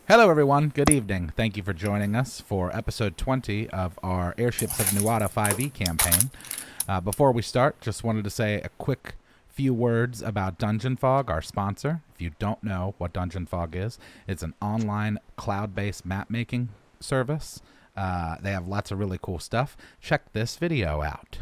Hello, everyone. Good evening. Thank you for joining us for episode 20 of our Airships of Nuada 5e campaign. Before we start, just wanted to say a quick few words about Dungeon Fog, our sponsor. If you don't know what Dungeon Fog is, it's an online cloud-based map-making service. They have lots of really cool stuff. Check this video out.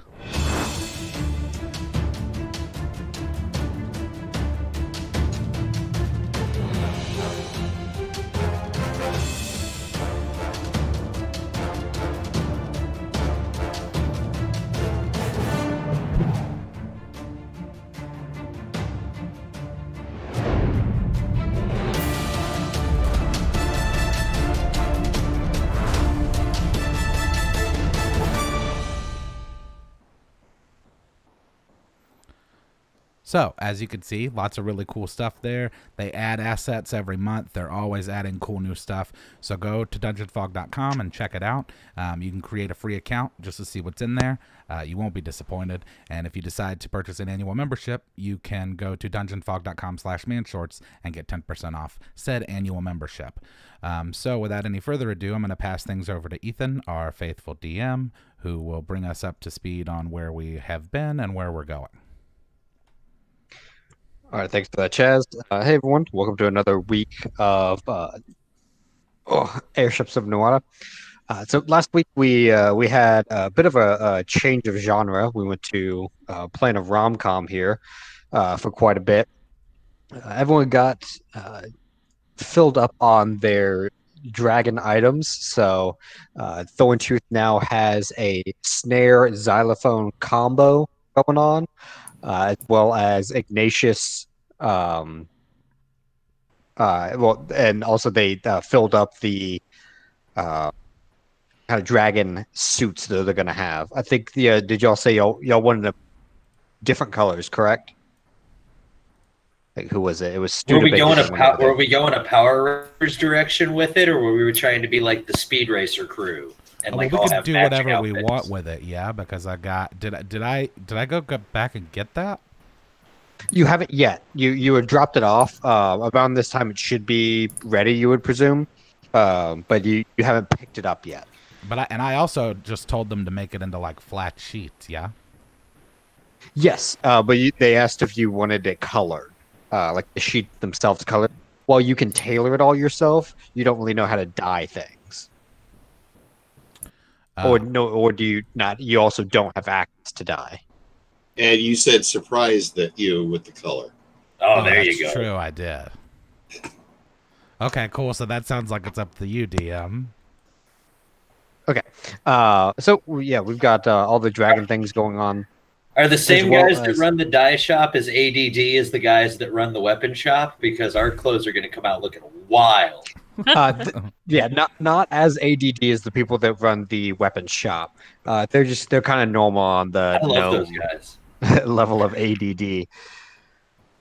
So, as you can see, lots of really cool stuff there. They add assets every month. They're always adding cool new stuff. So go to dungeonfog.com and check it out. You can create a free account just to see what's in there. You won't be disappointed. And if you decide to purchase an annual membership, you can go to dungeonfog.com/manshorts and get 10% off said annual membership. So without any further ado, I'm going to pass things over to Ethan, our faithful DM, who will bring us up to speed on where we have been and where we're going. All right, thanks for that, Chaz. Hey, everyone. Welcome to another week of Airships of Nuada. So last week we had a bit of a change of genre. We went to playing a rom-com here for quite a bit. Everyone got filled up on their dragon items. So Thorntooth now has a snare xylophone combo going on. As well as Ignatius, and also they filled up the kind of dragon suits that they're going to have. I think did y'all say y'all wanted different colors, correct? Like, who was it? It was Were we going a Power Rangers direction with it, or were we trying to be like the Speed Racer crew? And we can do whatever we want with it, yeah. Because I got did I go back and get that? You haven't yet. You had dropped it off. Around this time, it should be ready. You would presume, but you haven't picked it up yet. But I also just told them to make it into like flat sheets, yeah. Yes, but they asked if you wanted it colored, like the sheets themselves colored. While you can tailor it all yourself, you don't really know how to dye things. Or do you not? You also don't have access to dye. And you said surprised that you with the color. Oh, there you go. That's true, I did. Okay, cool. So that sounds like it's up to you, DM. Okay. So yeah, we've got all the dragon things going on. Are the same guys that run the dye shop as ADD as the guys that run the weapon shop? Because our clothes are going to come out looking wild. Yeah, not as ADD as the people that run the weapons shop. They're kind of normal on the those guys. level of ADD.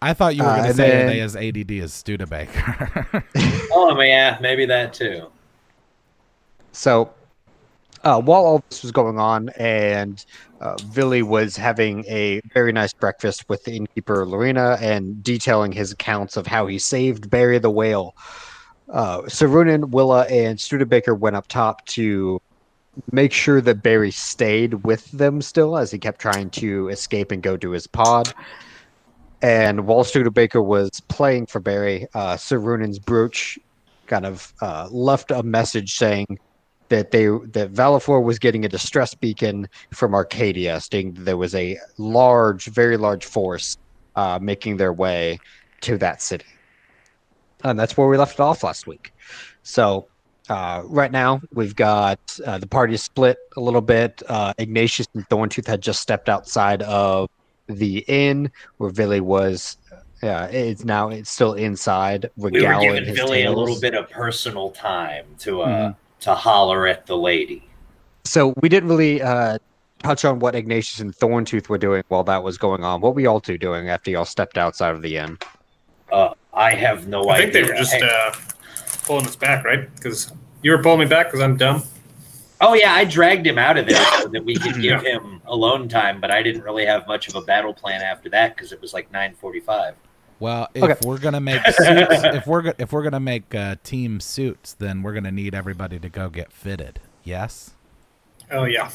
I thought you were going to say they as ADD as Studebaker. Oh yeah, maybe that too. So while all this was going on, and Villy was having a very nice breakfast with the innkeeper Lorena and detailing his accounts of how he saved Barry the whale. Sarunan, Willa, and Studebaker went up top to make sure that Barry stayed with them still, as he kept trying to escape and go to his pod. And while Studebaker was playing for Barry, Sarunan's brooch kind of left a message saying that Valifor was getting a distress beacon from Arcadia, stating that there was a very large force making their way to that city. And that's where we left off last week. So right now we've got the party split a little bit. Ignatius and Thorntooth had just stepped outside of the inn where Villy was. It's still inside. We were giving Villy a little bit of personal time to holler at the lady. So we didn't really touch on what Ignatius and Thorntooth were doing while that was going on. What were y'all two doing after y'all stepped outside of the inn? I have no idea. I think they were just pulling us back, right? Because you were pulling me back because I'm dumb. Oh, yeah, I dragged him out of there so that we could give him alone time, but I didn't really have much of a battle plan after that because it was like 9:45. Well, if we're gonna make suits, if we're gonna make team suits, then we're gonna need everybody to go get fitted. Yes. Oh yeah.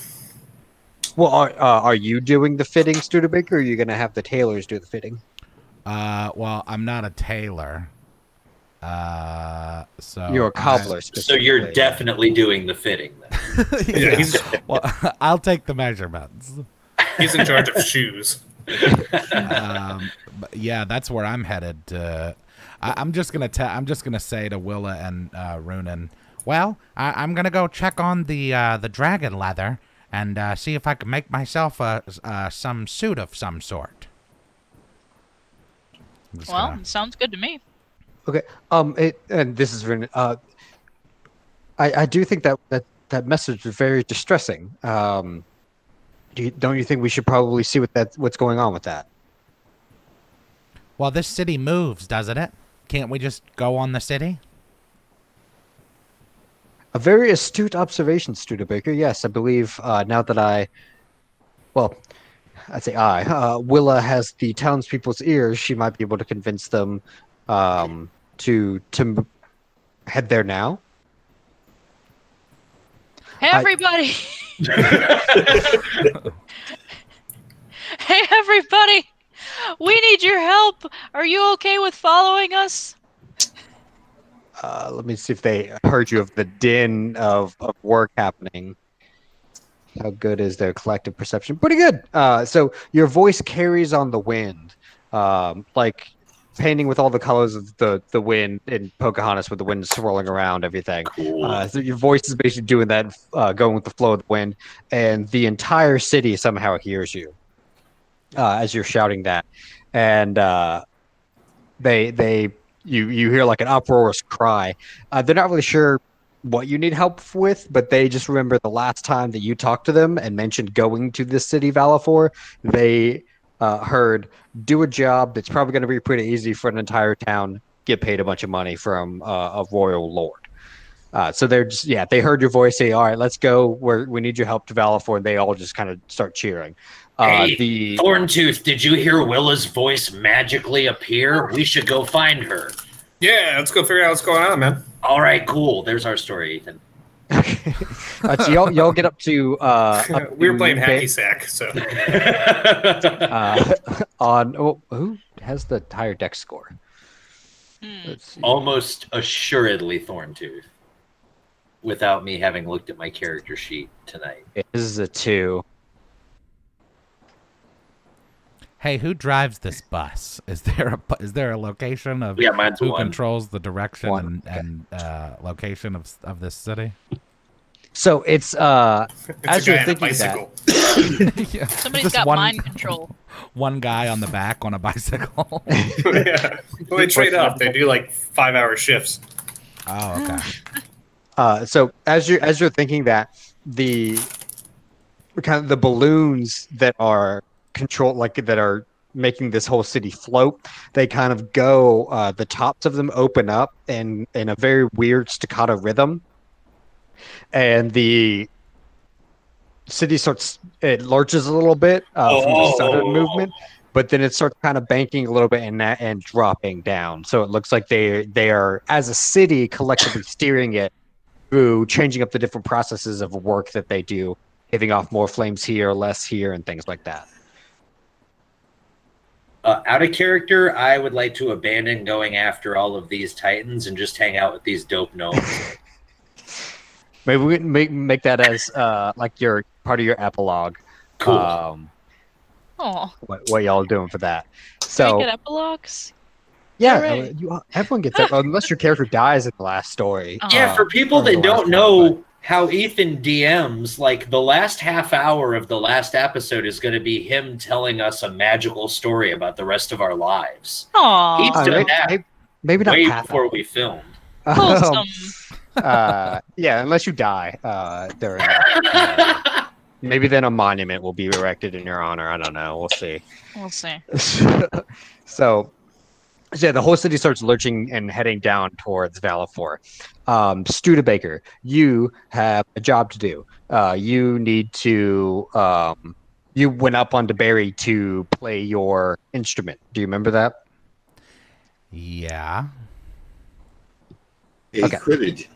Well, are you doing the fitting, Studebaker, or are you going to have the tailors do the fitting? Well, I'm not a tailor. So You're a cobbler. So you're definitely doing the fitting then. Yeah, he's Well, I'll take the measurements. in charge of shoes. But yeah, that's where I'm headed. I'm just gonna say to Willa and Runan, well, I'm gonna go check on the dragon leather and see if I can make myself some suit of some sort. Well, sounds good to me. Okay. And this is Runan. I do think that message is very distressing. Don't you think we should probably see what's going on with that? Well, this city moves, doesn't it? Can't we just go on the city? A very astute observation, Studebaker. Yes, I believe now that Willa has the townspeople's ears, she might be able to convince them to head there now. Hey, everybody! Hey, everybody! We need your help! Are you okay with following us? Let me see if they heard you of the din of work happening. How good is their collective perception? Pretty good. So your voice carries on the wind, like painting with all the colors of the wind in Pocahontas with the wind swirling around everything. Cool. So your voice is basically doing that, going with the flow of the wind, and the entire city somehow hears you as you're shouting that. And you hear like an uproarious cry. They're not really sure what you need help with, but they just remember the last time that you talked to them and mentioned going to this city, Valafor. They heard, do a job that's probably going to be pretty easy for an entire town, get paid a bunch of money from a royal lord. So they're just, they heard your voice say, all right, let's go. We need your help to Valafor. And they all just kind of start cheering. Hey, Thorntooth, did you hear Willa's voice magically appear? We should go find her. Yeah, let's go figure out what's going on, man. All right, cool. There's our story, Ethan. So y'all get up to we were playing hacky sack, so who has the higher dex score? Let's see. Almost assuredly Thorntooth, without me having looked at my character sheet tonight. This is a 2. Hey, who drives this bus? Is there a location of mine's who 1. controls the direction and location of this city? So it's as you're thinking that yeah, Somebody's got mind control. One guy on the back on a bicycle. Yeah. Well, they trade off. They do like 5-hour shifts. Oh, okay. So as you're thinking that, the kind of the balloons that are controlled, like that are making this whole city float, they kind of go, the tops of them open up in a very weird staccato rhythm, and the city it lurches a little bit from the sudden movement, but then it starts kind of banking a little bit and dropping down. So it looks like they are, as a city, collectively steering it through changing up the different processes of work that they do, giving off more flames here, less here, and things like that. Out of character, I would like to abandon going after all of these titans and just hang out with these dope gnomes. Maybe we can make that as like your part of your epilogue. Cool. What y'all doing for that? So get epilogues. Yeah, Right. Everyone gets that unless your character dies in the last story. Yeah, for people that don't know how Ethan DMs, like the last half hour of the last episode is going to be him telling us a magical story about the rest of our lives. Aww. He's done that maybe not way half before hour. we filmed. Wholesome. Yeah, unless you die during maybe then a monument will be erected in your honor. I don't know. We'll see. We'll see. So yeah, the whole city starts lurching and heading down towards Valafor. Studebaker, you have a job to do. You need to you went up onto Barry to play your instrument. Do you remember that? Yeah. He Okay. critted.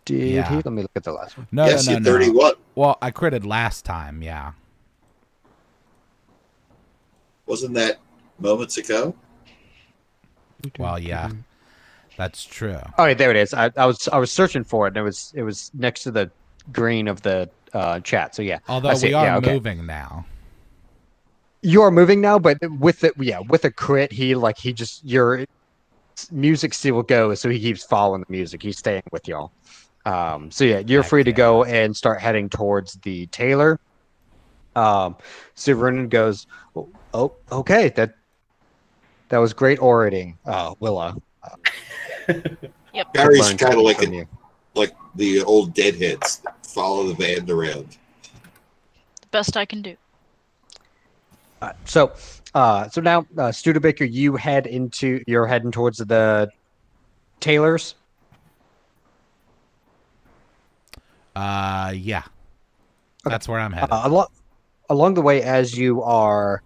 Did Yeah. he? Let me look at the last one. No, Yes, no, you no, no. 31. Well, I critted last time, yeah. Wasn't that moments ago? Well, yeah. That's true. Oh, yeah, there it is. I was searching for it, and it was next to the green of the chat. So yeah, Although I see we it. are Yeah, okay. moving now. You are moving now, but with a crit, he just your music still goes, so he keeps following the music. He's staying with y'all. So yeah, you're Heck free to yeah. go and start heading towards the tailor. So Vernon goes, "Oh, okay, that was great orating, Willa. Yep. Gary's Learned kind of something like from you." like the old deadheads that follow the band around. The best I can do. So now, Studebaker, you're heading towards the tailors. Yeah. That's where I'm headed. Along the way, as you are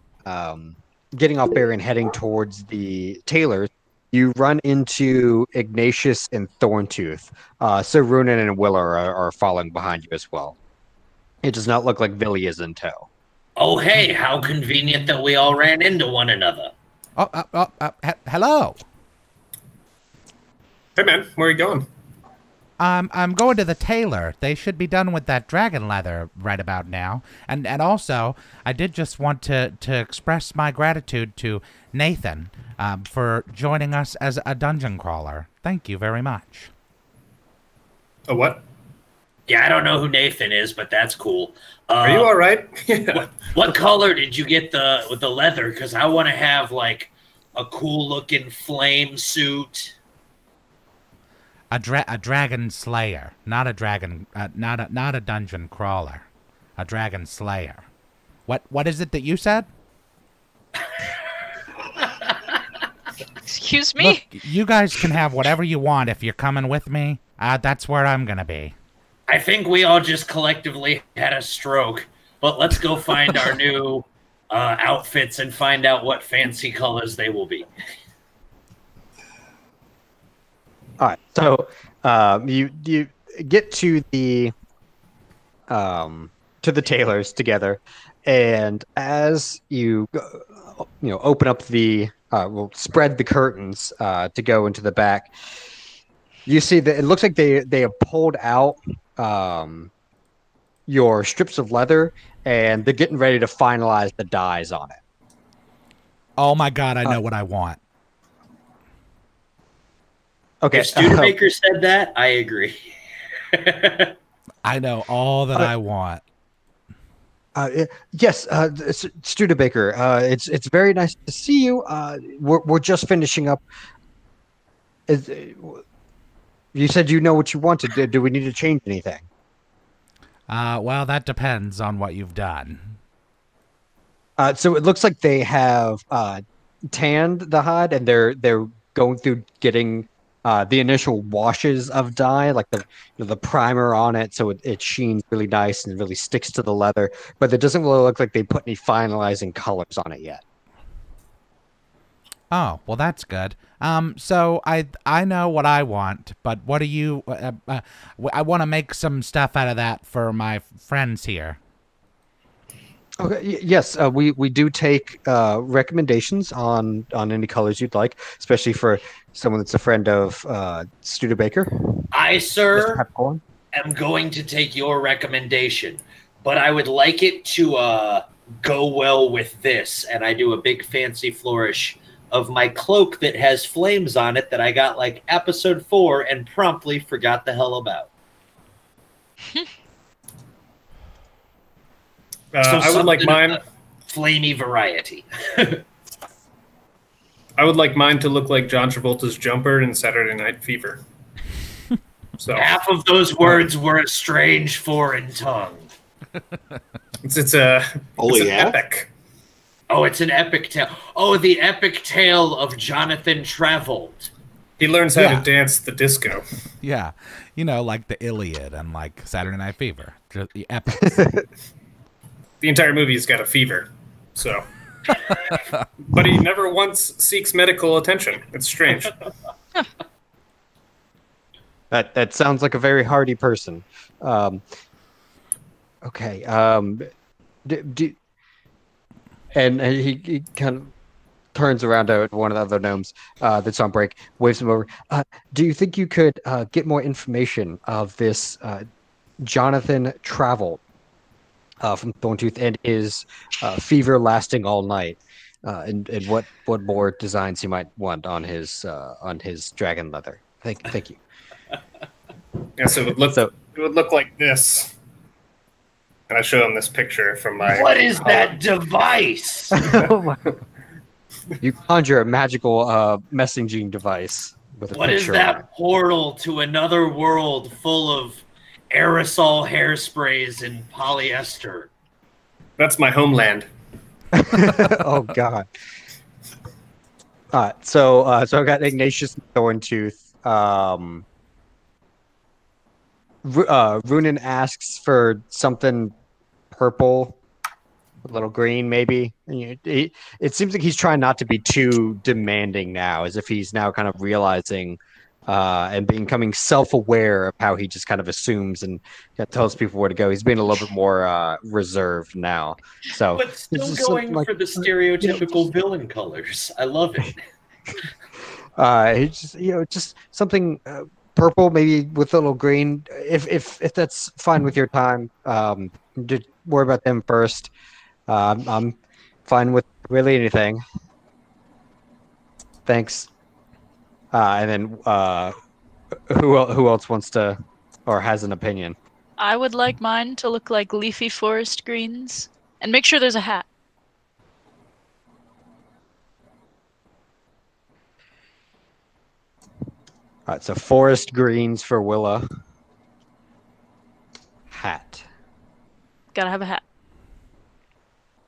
getting off there and heading towards the tailors, you run into Ignatius and Thorntooth. So Runan and Willa are following behind you as well. It does not look like Villy is in tow. Oh, hey, how convenient that we all ran into one another. Hello. Hey, man, where are you going? I'm going to the tailor. They should be done with that dragon leather right about now. And also, I did just want to express my gratitude to Nathan for joining us as a dungeon crawler. Thank you very much. A what? Yeah, I don't know who Nathan is, but that's cool. Are you all right? Yeah. What color did you get with the leather? Because I want to have like a cool looking flame suit. A dragon slayer, not a dragon, not a dungeon crawler, a dragon slayer. What is it that you said? Excuse me? Look, you guys can have whatever you want if you're coming with me. That's where I'm gonna be. I think we all just collectively had a stroke, but let's go find our new outfits and find out what fancy colors they will be. All right, so you get to the tailors together, and as you open up spread the curtains to go into the back, you see that it looks like they have pulled out your strips of leather, and they're getting ready to finalize the dyes on it. Oh my God, I know what I want. Okay, If Studebaker said that, I agree. I know all that I want. Yes, Studebaker. It's very nice to see you. We're just finishing up. You said you know what you wanted. Do we need to change anything? Well, that depends on what you've done. So it looks like they have tanned the hide, and they're going through getting the initial washes of dye, like the primer on it, so it sheens really nice and really sticks to the leather. But it doesn't really look like they put any finalizing colors on it yet. Oh, well, that's good. So I know what I want, but what do you? I want to make some stuff out of that for my friends here. Okay. Yes, we do take recommendations on any colors you'd like, especially for someone that's a friend of Studebaker. I, Mr. sir, Peppercorn. am going to take your recommendation, but I would like it to go well with this. And I do a big fancy flourish of my cloak that has flames on it that I got like episode 4 and promptly forgot the hell about. I would like something mine. of a flamey variety. I would like mine to look like John Travolta's jumper in Saturday Night Fever. So Half of those words were a strange foreign tongue. it's Only an half? epic. Oh, it's an epic tale. Oh, the epic tale of Jonathan Travolta. He learns how Yeah. to dance the disco. Yeah, like the Iliad and like Saturday Night Fever. Just the epic. The entire movie's got a fever. So But he never once seeks medical attention. It's strange. That sounds like a very hardy person. Okay. And he kind of turns around to one of the other gnomes that's on break, waves him over. Do you think you could get more information of this Jonathan Travel from Thorntooth and his fever lasting all night, and what more designs he might want on his dragon leather? Thank you. Yes, it would look like this. And I show him this picture from my. What is that device? You conjure a magical messaging device with a What is picture. that portal to another world full of aerosol hairsprays and polyester? That's my homeland. Oh God. All right, so I got Ignatius Thorntooth. Runan asks for something purple, a little green, maybe. It seems like he's trying not to be too demanding now, as if he's now kind of realizing and becoming self-aware of how he just kind of assumes and tells people where to go. He's being a little bit more reserved now. So, But still going for the stereotypical villain colors. I love it. It's just something purple, maybe with a little green. If that's fine with your time, just worry about them first. I'm fine with really anything. Thanks. And then who else wants to or has an opinion? I would like mine to look like leafy forest greens. And make sure there's a hat. All right, so forest greens for Willa. Hat. Gotta have a hat.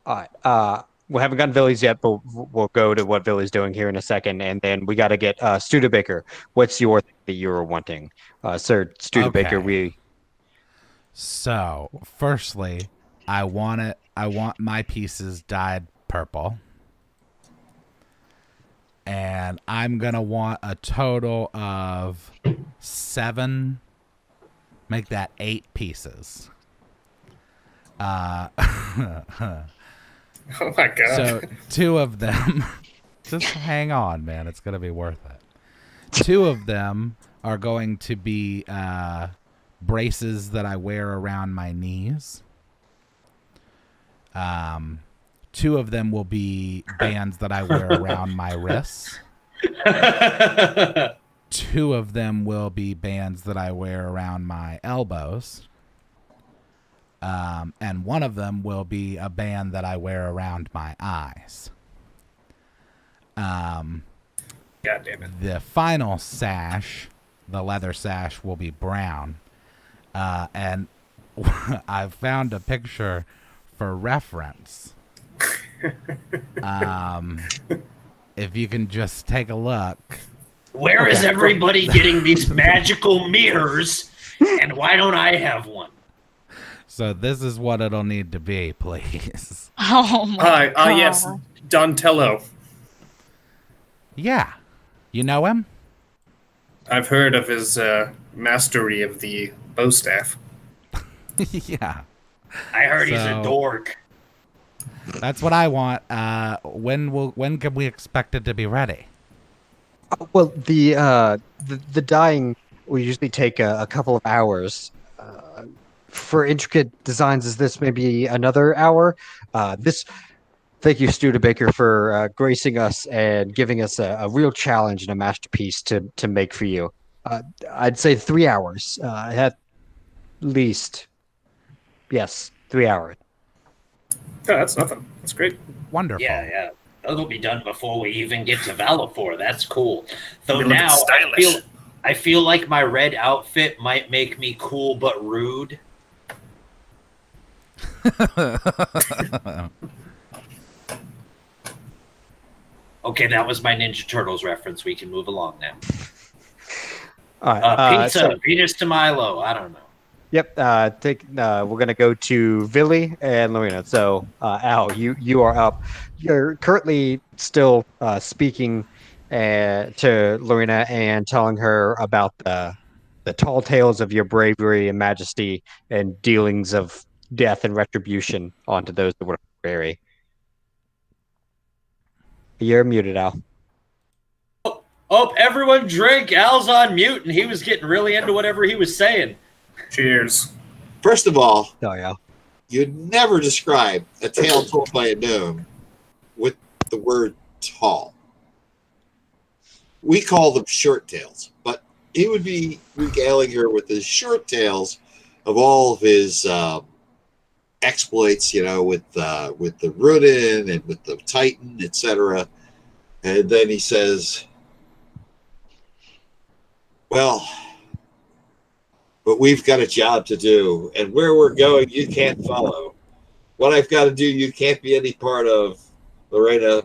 All right. We haven't gotten Villy's yet, but we'll go to what Villy's doing here in a second, and then we got to get Studebaker. What's your thing that you were wanting, Sir Studebaker? Okay. So, firstly, I want my pieces dyed purple. And I'm going to want a total of 7, make that 8 pieces. Oh my God. So 2 of them, just hang on, man. It's going to be worth it. 2 of them are going to be braces that I wear around my knees. 2 of them will be bands that I wear around my wrists. 2 of them will be bands that I wear around my elbows. And 1 of them will be a band that I wear around my eyes. God damn it. The final sash, the leather sash, will be brown. And I found a picture for reference. If you can just take a look. Where is everybody getting these magical mirrors? And why don't I have one? So this is what it'll need to be, please. Oh my God. Yes, Donatello. Yeah. You know him? I've heard of his mastery of the bow staff. Yeah. I heard he's So- a dork. That's what I want. When can we expect it to be ready? Well, the dyeing will usually take a couple of hours. For intricate designs, is this maybe another hour? Thank you, Studebaker, for gracing us and giving us a real challenge and a masterpiece to make for you. I'd say 3 hours, at least. Yes, 3 hours. Oh, that's nothing. That's great. Wonderful. Yeah. That'll be done before we even get to Valafor. That's cool. Though You're looking now stylish. I feel like my red outfit might make me cool but rude. Okay, that was my Ninja Turtles reference. We can move along now. All right. Pizza, Venus de Milo. I don't know. Yep. We're gonna go to Villy and Lorena. So, Al, you are up. You're currently still speaking to Lorena and telling her about the tall tales of your bravery and majesty and dealings of death and retribution onto those that were weary. You're muted, Al. Oh, everyone drink. Al's on mute, and he was getting really into whatever he was saying. Cheers. First of all, Oh yeah. you'd never describe a tale told by a gnome with the word tall. We call them short tales, but he would be regaling her with his short tales of all of his exploits, with the Rudin and with the Titan, etc. And then he says, well, but we've got a job to do, and where we're going, you can't follow. What I've got to do, you can't be any part of, Lorena.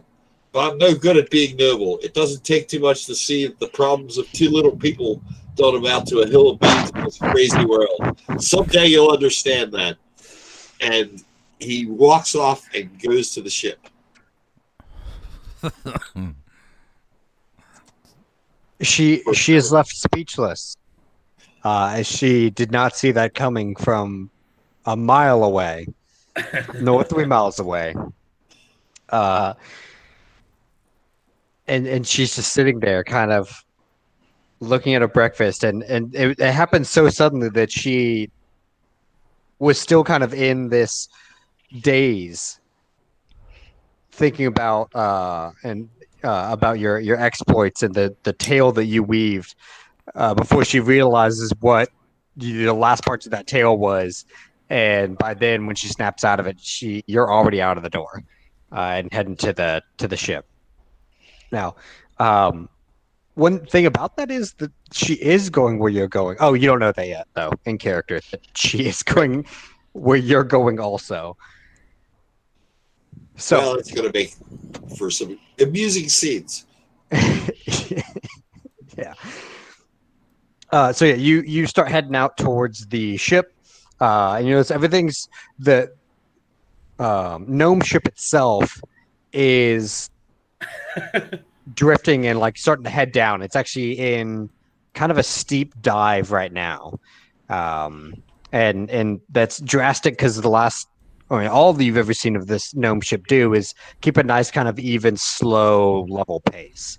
But I'm no good at being noble. It doesn't take too much to see that the problems of two little people don't amount to a hill of beans in this crazy world. Someday you'll understand that. And he walks off and goes to the ship. She is left speechless, as she did not see that coming from a mile away, nor 3 miles away. And she's just sitting there, kind of looking at her breakfast, and it happened so suddenly that she was still kind of in this daze, thinking about about your exploits and the tale that you weaved, before she realizes what the last parts of that tale was. And by then, when she snaps out of it, you're already out of the door, and heading to the ship. Now, one thing about that is that she is going where you're going. Oh, you don't know that yet, though, in character, that she is going where you're going also. So, well, it's going to make for some amusing scenes. yeah. So yeah, you start heading out towards the ship, and you notice everything's the gnome ship itself is drifting and like starting to head down. It's actually in kind of a steep dive right now, and that's drastic because all that you've ever seen of this gnome ship do is keep a nice kind of even, slow, level pace.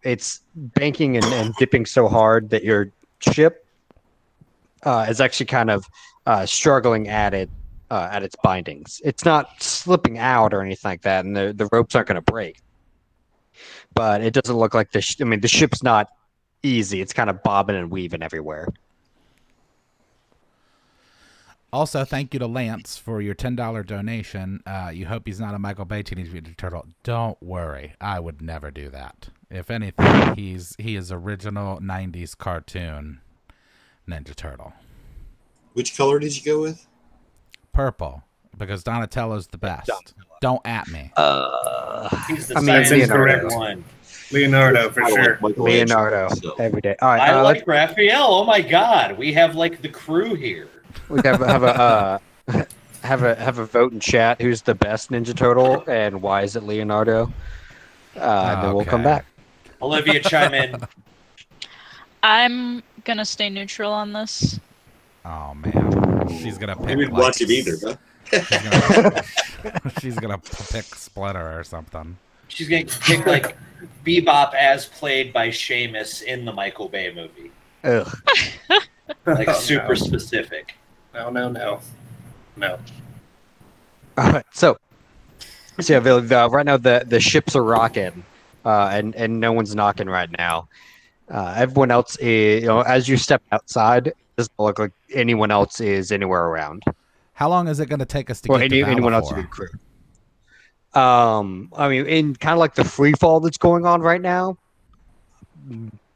It's banking and dipping so hard that your ship is actually kind of struggling at its bindings. It's not slipping out or anything like that, and the ropes aren't going to break. But it doesn't look like the ship's not easy. It's kind of bobbing and weaving everywhere. Also, thank you to Lance for your $10 donation. You hope he's not a Michael Bay Teenage Mutant Ninja Turtle. Don't worry, I would never do that. If anything, he is original 90s cartoon Ninja Turtle. Which color did you go with? Purple, because Donatello's the best. Don't at me. He's the scientific one. Leonardo, for sure. Leonardo, every day. All right, I like Raphael. Oh my God, we have like the crew here. We have a vote in chat. Who's the best Ninja Turtle and why is it Leonardo? And then we'll come back. Olivia, chime in. I'm gonna stay neutral on this. Oh man, she's gonna pick. I didn't watch it either, huh? She's gonna pick Splinter or something. She's gonna pick like Bebop as played by Seamus in the Michael Bay movie. Ugh. Like super specific. No. All right, so yeah, right now the ships are rocking, and no one's knocking right now. Everyone else is, as you step outside, it doesn't look like anyone else is anywhere around. How long is it going to take us to get to anyone else in the crew? In kind of like the free fall that's going on right now,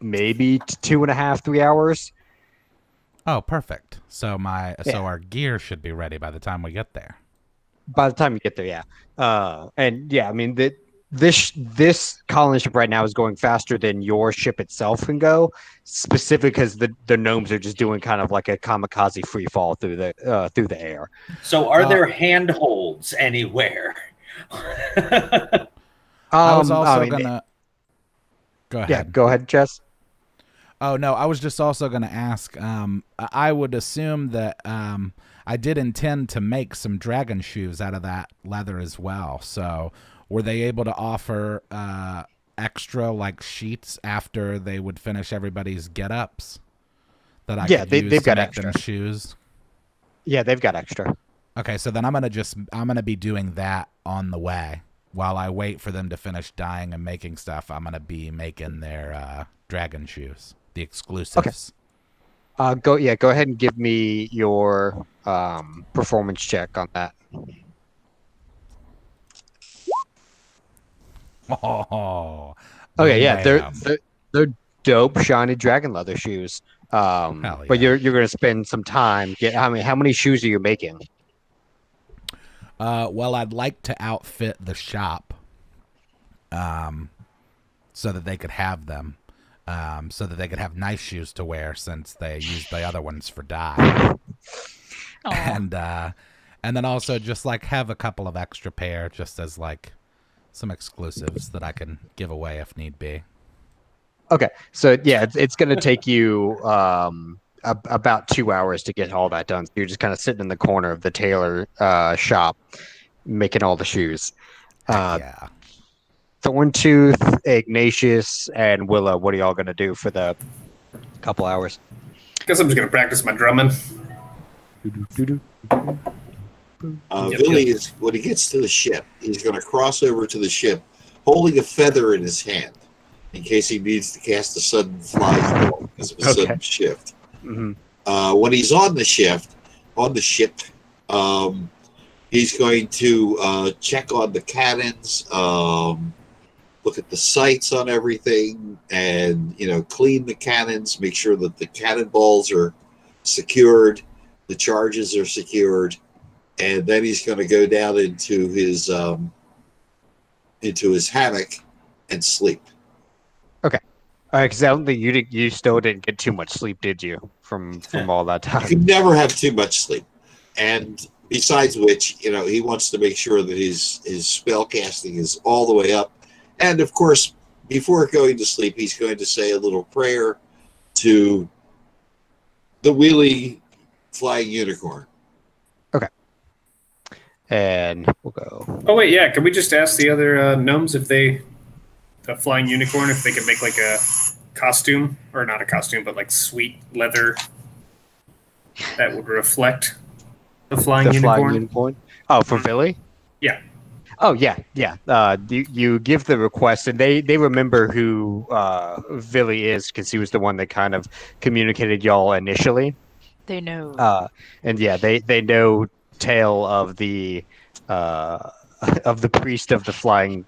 maybe 2.5, 3 hours. Oh, perfect. So our gear should be ready by the time we get there. By the time you get there, yeah. And yeah, the this colony ship right now is going faster than your ship itself can go, specifically because the gnomes are just doing kind of like a kamikaze free fall through the air. So, are there handholds anywhere? I was also gonna go ahead. Yeah, go ahead, Jess. Oh no, I was just also gonna ask. I would assume that I did intend to make some dragon shoes out of that leather as well. So, were they able to offer extra like sheets after they would finish everybody's get-ups that I could use they've to got make extra them shoes? Yeah, they've got extra. Okay, so then I'm gonna be doing that on the way while I wait for them to finish dyeing and making stuff. I'm gonna be making their dragon shoes, the exclusives. Okay. Go ahead and give me your performance check on that. Oh. Okay, yeah, they're dope, shiny dragon leather shoes. But you're gonna spend some time. How many shoes are you making? Well, I'd like to outfit the shop, so that they could have them, so that they could have nice shoes to wear since they used the other ones for dye. And then also just like have a couple of extra pair just as like some exclusives that I can give away if need be. Okay, so yeah, it's going to take you about 2 hours to get all that done. So you're just kind of sitting in the corner of the tailor shop, making all the shoes. Yeah. Thorntooth, Ignatius, and Willow, what are y'all going to do for the couple hours? Guess I'm just going to practice my drumming. Billy is, when he gets to the ship, he's going to cross over to the ship holding a feather in his hand in case he needs to cast a sudden fly spell because of a sudden shift. Mm-hmm. When he's on the ship, he's going to check on the cannons, look at the sights on everything, and clean the cannons, make sure that the cannonballs are secured, the charges are secured, and then he's going to go down into his hammock and sleep. Okay. All right, because I don't think you still didn't get too much sleep, did you? From all that time. You can never have too much sleep, and besides which, he wants to make sure that his spell casting is all the way up, and of course, before going to sleep, he's going to say a little prayer to the wheelie flying unicorn. Okay. And we'll go. Oh wait, yeah. Can we just ask the other gnomes if the flying unicorn, if they can make like a costume, or not a costume, but like sweet leather that would reflect the flying unicorn? Oh, for Billy? Yeah. Oh yeah. You give the request, and they remember who Billy is because he was the one that kind of communicated y'all initially. They know. And yeah, they know tale of the priest of the flying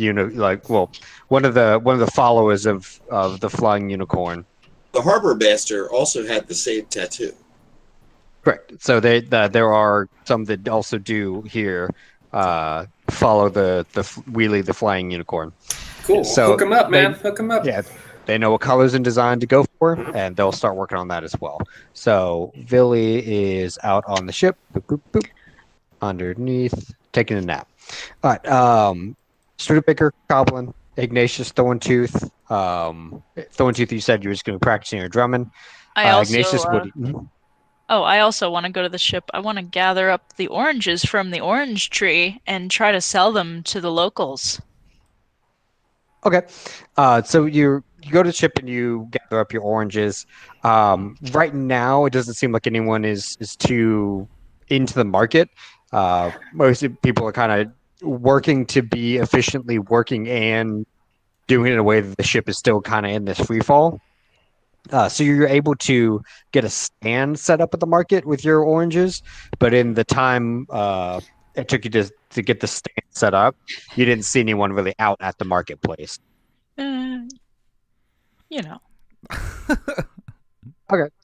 one of the followers of the flying unicorn. The harbor master also had the same tattoo. Correct. So there are some that also do here follow the wheelie, the flying unicorn. Cool. So hook them up, man. Hook them up. Yeah, they know what colors and design to go for, and they'll start working on that as well. So Billy is out on the ship, boop, boop, boop, underneath, taking a nap. All right. Studebaker, Goblin, Ignatius, Thorntooth. Thorntooth, you said you were just going to be practicing your drumming. I also, Ignatius, I also want to go to the ship. I want to gather up the oranges from the orange tree and try to sell them to the locals. Okay. So you go to the ship and you gather up your oranges. Right now, it doesn't seem like anyone is too into the market. Most people are kind of working to be efficiently working and doing it in a way that the ship is still kind of in this free fall. So you're able to get a stand set up at the market with your oranges, but in the time it took you to get the stand set up, you didn't see anyone really out at the marketplace. Okay.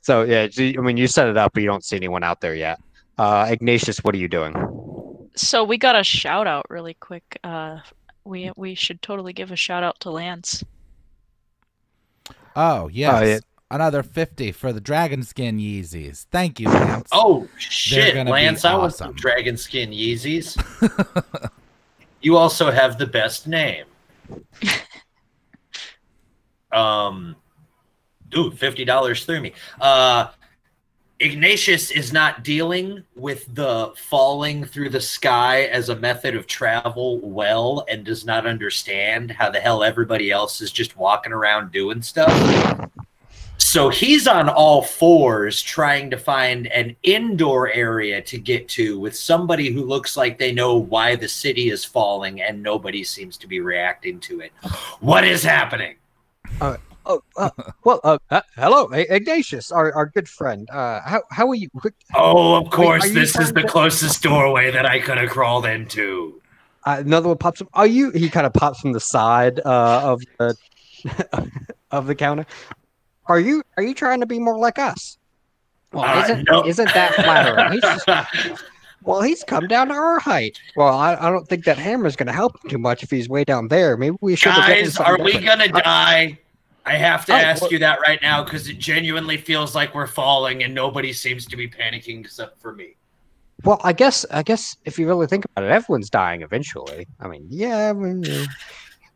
So yeah, I mean, you set it up, but you don't see anyone out there yet. Ignatius, what are you doing? So we got a shout out really quick. We should totally give a shout out to Lance. Oh, yes. yeah. Another 50 for the dragon skin Yeezys. Thank you, Lance. Oh shit, gonna Lance! be I want awesome. some dragon skin Yeezys. You also have the best name. $50 threw me. Ignatius is not dealing with the falling through the sky as a method of travel well, and does not understand how the hell everybody else is just walking around doing stuff. So he's on all fours trying to find an indoor area to get to with somebody who looks like they know why the city is falling, and nobody seems to be reacting to it. What is happening? Hello, Ignatius, our good friend. How are you? Oh, of course, are you this is trying the to- closest doorway that I could have crawled into. Another one pops up. Are you? He kind of pops from the side of the of the counter. Are you trying to be more like us? Well, No. isn't that flattering? He's come down to our height. Well, I don't think that hammer's going to help him too much if he's way down there. Maybe we should. Guys, are we gonna die? I have to Oh, ask well- you that right now because it genuinely feels like we're falling and nobody seems to be panicking except for me. Well, I guess if you really think about it, everyone's dying eventually. I mean,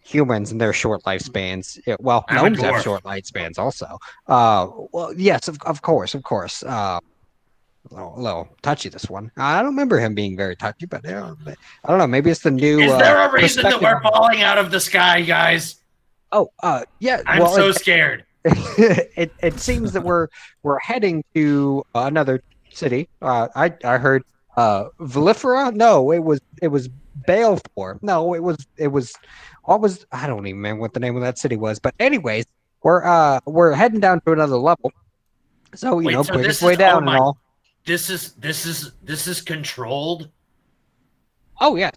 humans and their short lifespans. Yeah, well, I'm a gnomes have dwarf. short lifespans also. Well, yes, of course. A little touchy, this one. I don't remember him being very touchy, but I don't know. Maybe it's the new. Is there a reason that we're perspective. falling out of the sky, guys? Oh, yeah. I'm well, so scared. it seems that we're heading to another city. I heard Valifera. No, it was Baleful. No, it was what was I don't even remember what the name of that city was. But anyways, we're heading down to another level. So Wait, so quickest this way is- down oh and my- all. This is controlled. Oh yeah.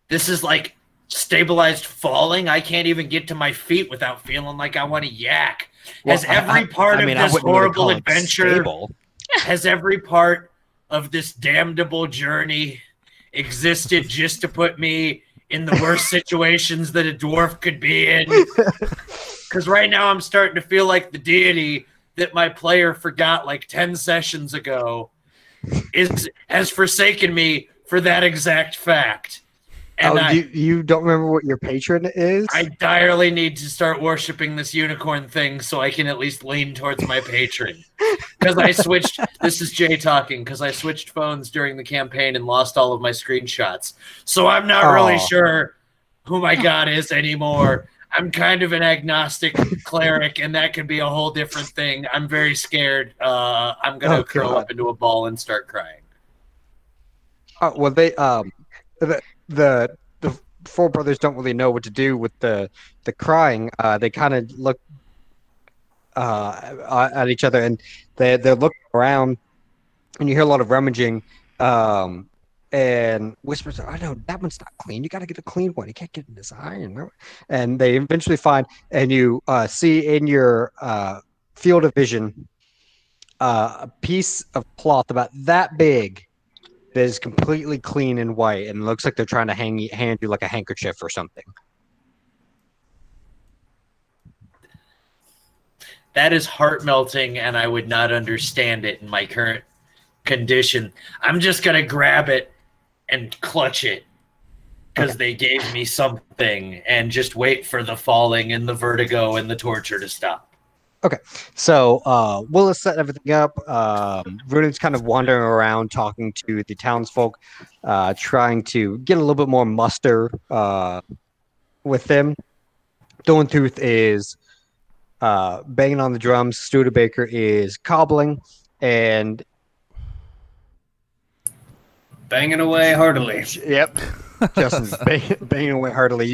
This is like stabilized falling. I can't even get to my feet without feeling like I want to yak. Has every part of this horrible adventure, has every part of this damnable journey existed just to put me in the worst situations that a dwarf could be in? Because right now I'm starting to feel like the deity that my player forgot like 10 sessions ago has forsaken me for that exact fact. And you don't remember what your patron is? I direly need to start worshiping this unicorn thing so I can at least lean towards my patron. Because I switched, this is Jay talking, because I switched phones during the campaign and lost all of my screenshots. So I'm not really sure who my god is anymore. I'm kind of an agnostic cleric, and that could be a whole different thing. I'm very scared. I'm going to curl up into a ball and start crying. Well, they the four brothers don't really know what to do with the crying. They kind of look at each other, and they're looking around, and you hear a lot of rummaging, and whispers, "Oh no, that one's not clean. You got to get a clean one. You can't get in this iron." And they eventually find, and you see in your field of vision a piece of cloth about that big that is completely clean and white, and looks like they're trying to hand you like a handkerchief or something. That is heart melting, and I would not understand it in my current condition. I'm just going to grab it and clutch it because they gave me something, and just wait for the falling and the vertigo and the torture to stop. Okay, so Willis set everything up. Runan's kind of wandering around talking to the townsfolk, trying to get a little bit more muster with them. Thorntooth is banging on the drums. Studebaker is cobbling, and Banging away heartily. yep, Justin's banging away heartily.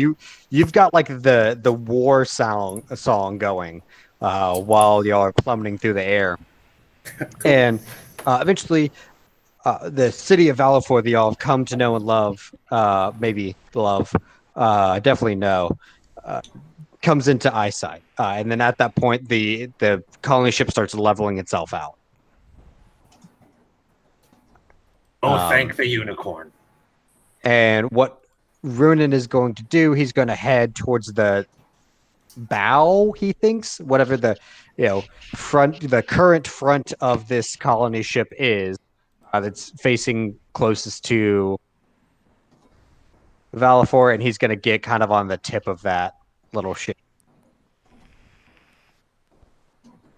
You've got like the war song going. While y'all are plummeting through the air. And eventually, the city of Valafor that y'all have come to know and love, maybe love, definitely know, comes into eyesight. And then at that point, the colony ship starts leveling itself out. Oh, thank the unicorn. And what Runin is going to do, he's going to head towards the bow, he thinks, whatever the the current front of this colony ship is, that's facing closest to Valifor, and he's going to get kind of on the tip of that little ship.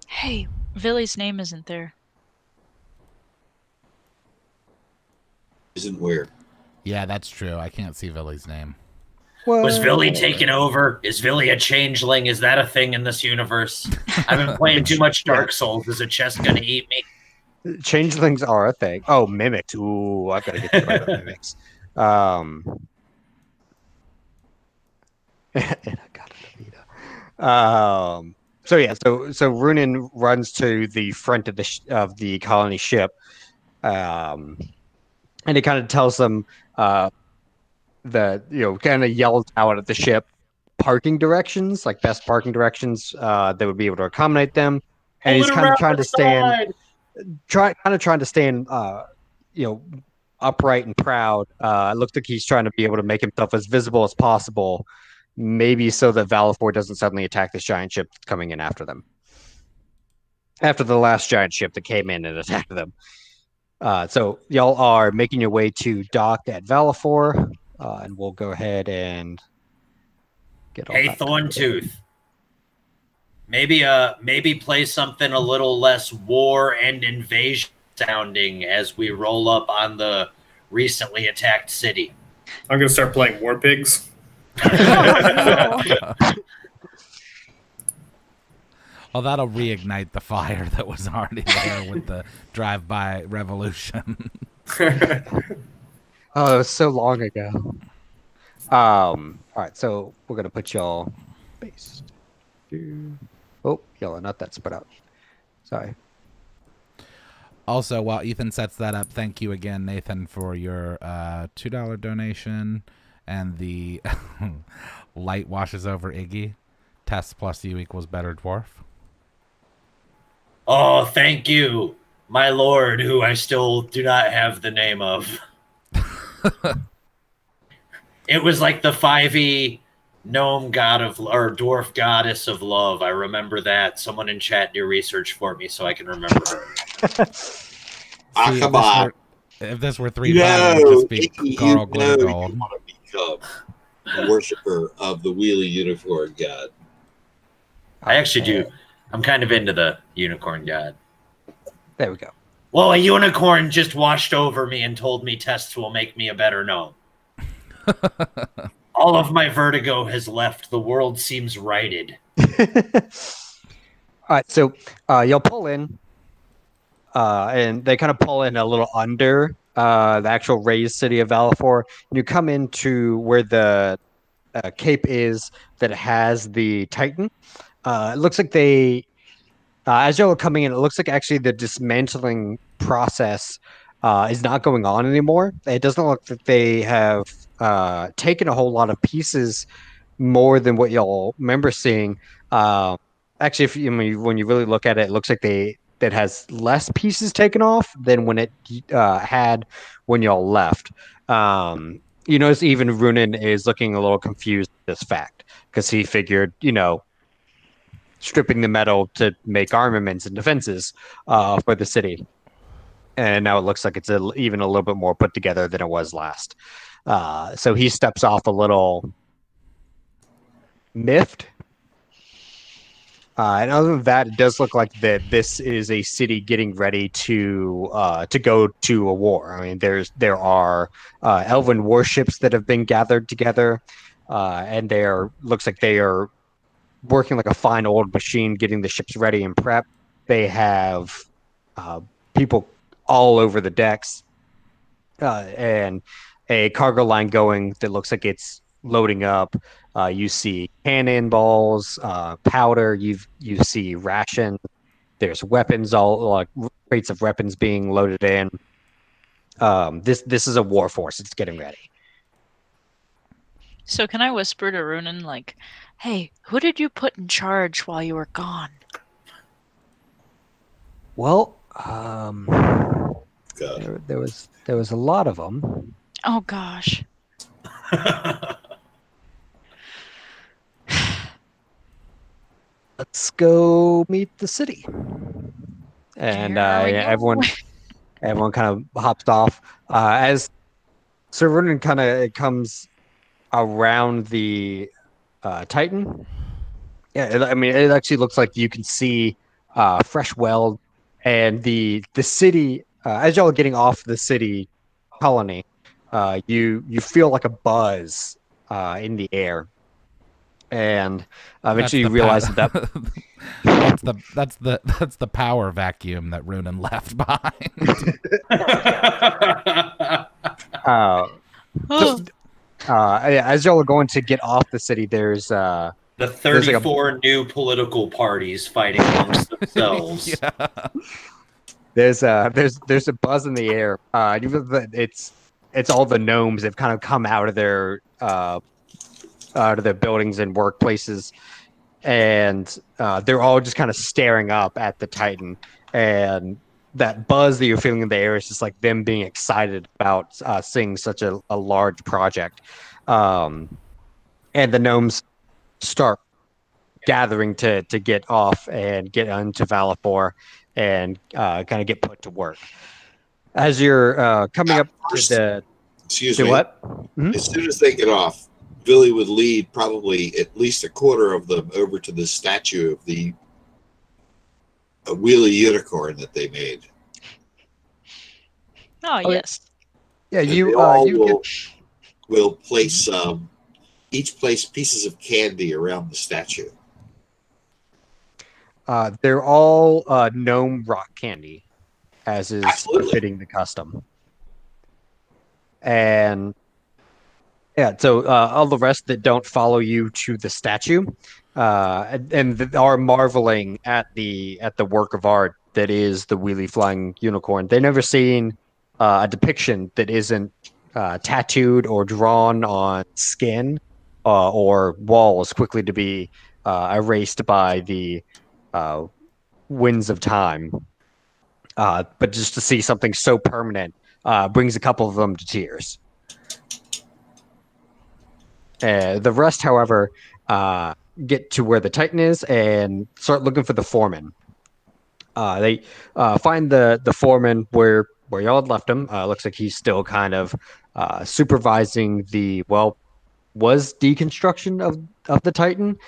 Hey, Villy's name isn't there. Isn't where? Yeah, that's true. I can't see Villy's name. Was Villy taken over? Is Villy a changeling? Is that a thing in this universe? I've been playing too much Dark Souls. Is a chest gonna eat me? Changelings are a thing. Oh, mimics. Ooh, I've got to get right on mimics. And I got it, Avita. So yeah, so Runin runs to the front of the colony ship, and he kind of tells them kind of yells out at the ship parking directions, like best parking directions that would be able to accommodate them. And he's kind of trying to stand upright and proud. It looks like he's trying to be able to make himself as visible as possible, maybe so that Valifor doesn't suddenly attack this giant ship coming in after them. After the last giant ship that came in and attacked them. So y'all are making your way to dock at Valifor, and we'll go ahead and get all Hey, that Thorntooth. Maybe play something a little less war and invasion sounding as we roll up on the recently attacked city. I'm gonna start playing War Pigs. Well, that'll reignite the fire that was already there with the drive-by revolution. Oh, it was so long ago. All right, so we're gonna put y'all base. Oh, yellow, not that spread out. Sorry. Also, while Ethan sets that up, thank you again, Nathan, for your $2 donation and the light washes over Iggy. Test plus U equals better dwarf. Oh, thank you, my lord, who I still do not have the name of. It was like the 5e gnome god of, or dwarf goddess of love. I remember that. Someone in chat do research for me so I can remember her. Come on. If this were 3 it would just be Carl you want Glittergold. to become a worshiper of the Wheelie Unicorn God. I actually do. I'm kind of into the unicorn god. There we go. Well, a unicorn just washed over me and told me tests will make me a better gnome. All of my vertigo has left. The world seems righted. All right, so you'll pull in, and they kind of pull in a little under the actual raised city of Valifor. And you come into where the cape is that has the Titan. It looks like they, as y'all are coming in, it looks like actually the dismantling process is not going on anymore. It doesn't look like they have taken a whole lot of pieces more than what y'all remember seeing. Actually, if when you really look at it, it looks like that has less pieces taken off than when it had when y'all left. You notice even Runin is looking a little confused at this fact because he figured, stripping the metal to make armaments and defenses for the city. And now it looks like it's even a little bit more put together than it was last. So he steps off a little miffed. And other than that, it does look like that this is a city getting ready to go to a war. I mean, there are elven warships that have been gathered together, and looks like they are working like a fine old machine, getting the ships ready and prepped. They have people all over the decks, and a cargo line going that looks like it's loading up. You see cannonballs, powder. You see ration. There's weapons, all like crates of weapons being loaded in. This is a war force. It's getting ready. So can I whisper to Runin, like, hey, who did you put in charge while you were gone? Well, God. there was a lot of them. Oh, gosh. Let's go meet the city. And Here we go. everyone kind of hops off as Sir Vernon kind of comes around the Titan. Yeah, I mean, it actually looks like you can see fresh weld and the city. As y'all are getting off the city colony, you feel like a buzz in the air, and eventually you realize that that's the power vacuum that Runan left behind. As y'all are going to get off the city, there's the 34 new political parties fighting amongst themselves. Yeah. There's a buzz in the air. It's all the gnomes that have kind of come out of their buildings and workplaces, and they're all just kind of staring up at the Titan. And that buzz that you're feeling in the air is just like them being excited about seeing such a large project. And the gnomes start gathering to get off and get into Valapor and kind of get put to work. As you're coming up to the... Excuse to me. what? Mm-hmm. As soon as they get off, Billy would lead probably at least a quarter of them over to the statue of the wheelie unicorn that they made. Oh, yes. Yeah, And you they all you will place each place pieces of candy around the statue. they're all gnome rock candy, as is Absolutely. fitting the custom. And yeah, so all the rest that don't follow you to the statue and are marveling at the work of art that is the wheelie flying unicorn. They've never seen a depiction that isn't tattooed or drawn on skin or walls quickly to be erased by the winds of time. But just to see something so permanent brings a couple of them to tears. The rest, however, get to where the Titan is and start looking for the foreman. They find the foreman where y'all had left him. Looks like he's still kind of supervising the deconstruction of the Titan,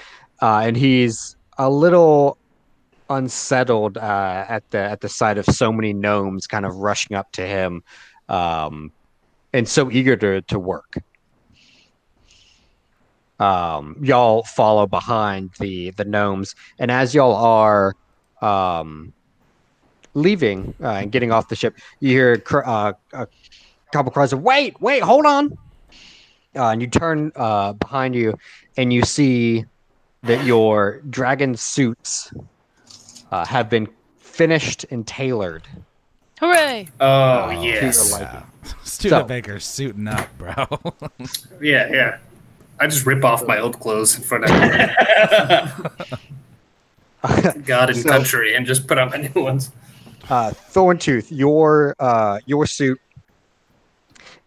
and he's a little unsettled at the sight of so many gnomes kind of rushing up to him, and so eager to work. Y'all follow behind the gnomes, and as y'all are leaving and getting off the ship, you hear a couple cries of "Wait, hold on!" And you turn behind you, and you see that your dragon suits have been finished and tailored. Hooray! Oh, to your yes. liking. Studebaker's suiting up, bro. Yeah. I just rip off my old clothes in front of God and country and just put on my new ones. Thorntooth, your suit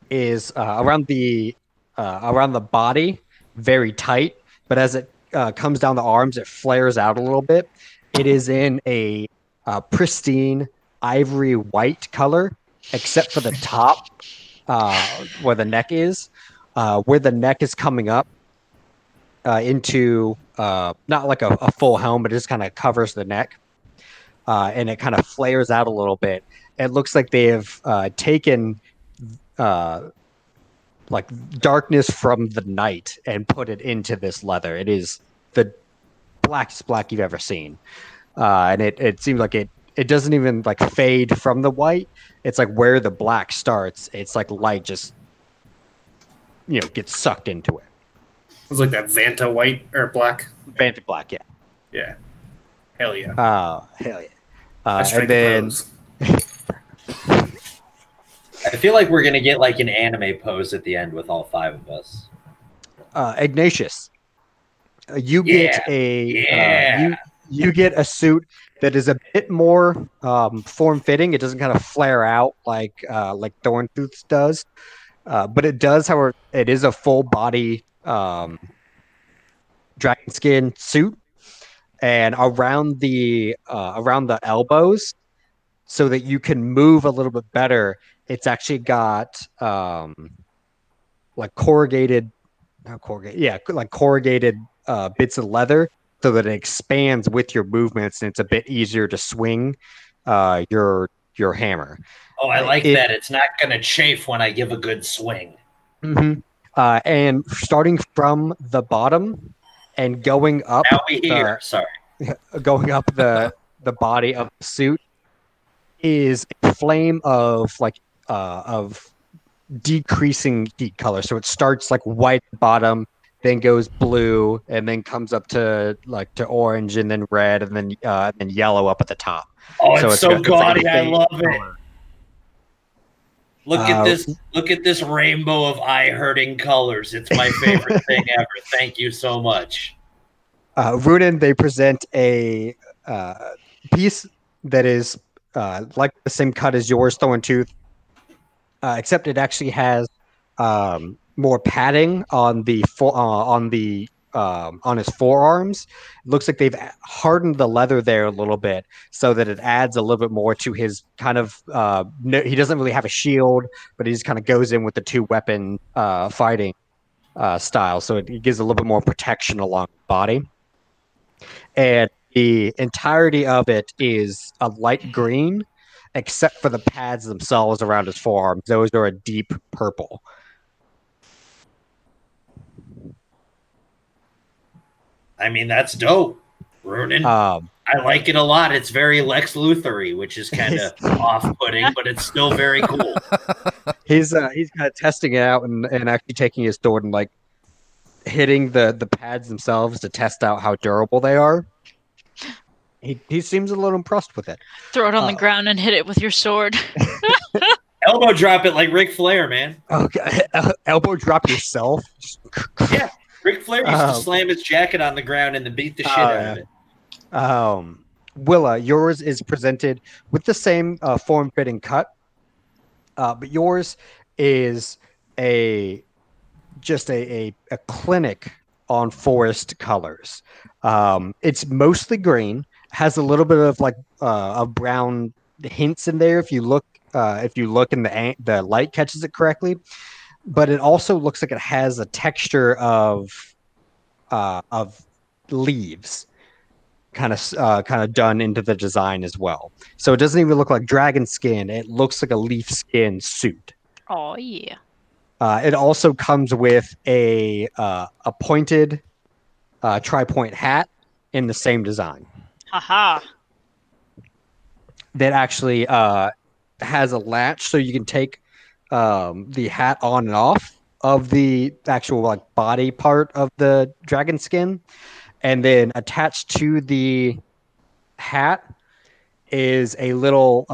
is around the body, very tight, but as it comes down the arms, it flares out a little bit. It is in a pristine ivory white color, except for the top, where the neck is. Where the neck is coming up into not like a full helm, but it just kind of covers the neck, and it kind of flares out a little bit. It looks like they have taken like darkness from the night and put it into this leather. It is the blackest black you've ever seen, and it seems like it doesn't even like fade from the white. It's like where the black starts, it's like light just gets sucked into it. It was like that Vanta white or black. Vanta black, yeah. Yeah. Hell yeah. Hell yeah. And then I feel like we're gonna get like an anime pose at the end with all 5 of us. Ignatius, you get you get a suit that is a bit more form fitting. It doesn't kind of flare out like Thorntooth does. But it does, however, it is a full body dragon skin suit, and around the elbows, so that you can move a little bit better. It's actually got like corrugated, not corrugated, yeah, like corrugated bits of leather, so that it expands with your movements, and it's a bit easier to swing your hammer. Oh, I like that. It's not going to chafe when I give a good swing. Mm-hmm. And starting from the bottom and going up, Now we hear. Sorry. Going up the body of the suit is a flame of decreasing heat color. So it starts like white at the bottom, then goes blue, and then comes up to orange, and then red, and then yellow up at the top. Oh, it's so gaudy. I love it. Look at this! Look at this rainbow of eye-hurting colors. It's my favorite thing ever. Thank you so much. Runin, they present a piece that is like the same cut as yours, Thorntooth, except it actually has more padding on his forearms. It looks like they've hardened the leather there a little bit, so that it adds a little bit more to his kind of. He doesn't really have a shield, but he just kind of goes in with the 2-weapon fighting style, so it gives a little bit more protection along the body. And the entirety of it is a light green, except for the pads themselves around his forearms. Those are a deep purple. I mean, that's dope, Runin. I like it a lot. It's very Lex Luthor-y, which is kind of off-putting, but it's still very cool. He's kind of testing it out and actually taking his sword and like hitting the pads themselves to test out how durable they are. He seems a little impressed with it. Throw it on the ground and hit it with your sword. Elbow drop it like Ric Flair, man. Okay, elbow drop yourself. Yeah. Ric Flair used to slam his jacket on the ground and then beat the shit out of it. Willa, yours is presented with the same form-fitting cut, but yours is just a clinic on forest colors. It's mostly green, has a little bit of like of brown hints in there if you look and the light catches it correctly. But it also looks like it has a texture of leaves, kind of done into the design as well. So it doesn't even look like dragon skin; it looks like a leaf skin suit. Oh yeah. It also comes with a pointed tri-point hat in the same design. Haha. That actually has a latch, so you can take the hat on and off of the actual like body part of the dragon skin, and then attached to the hat is a little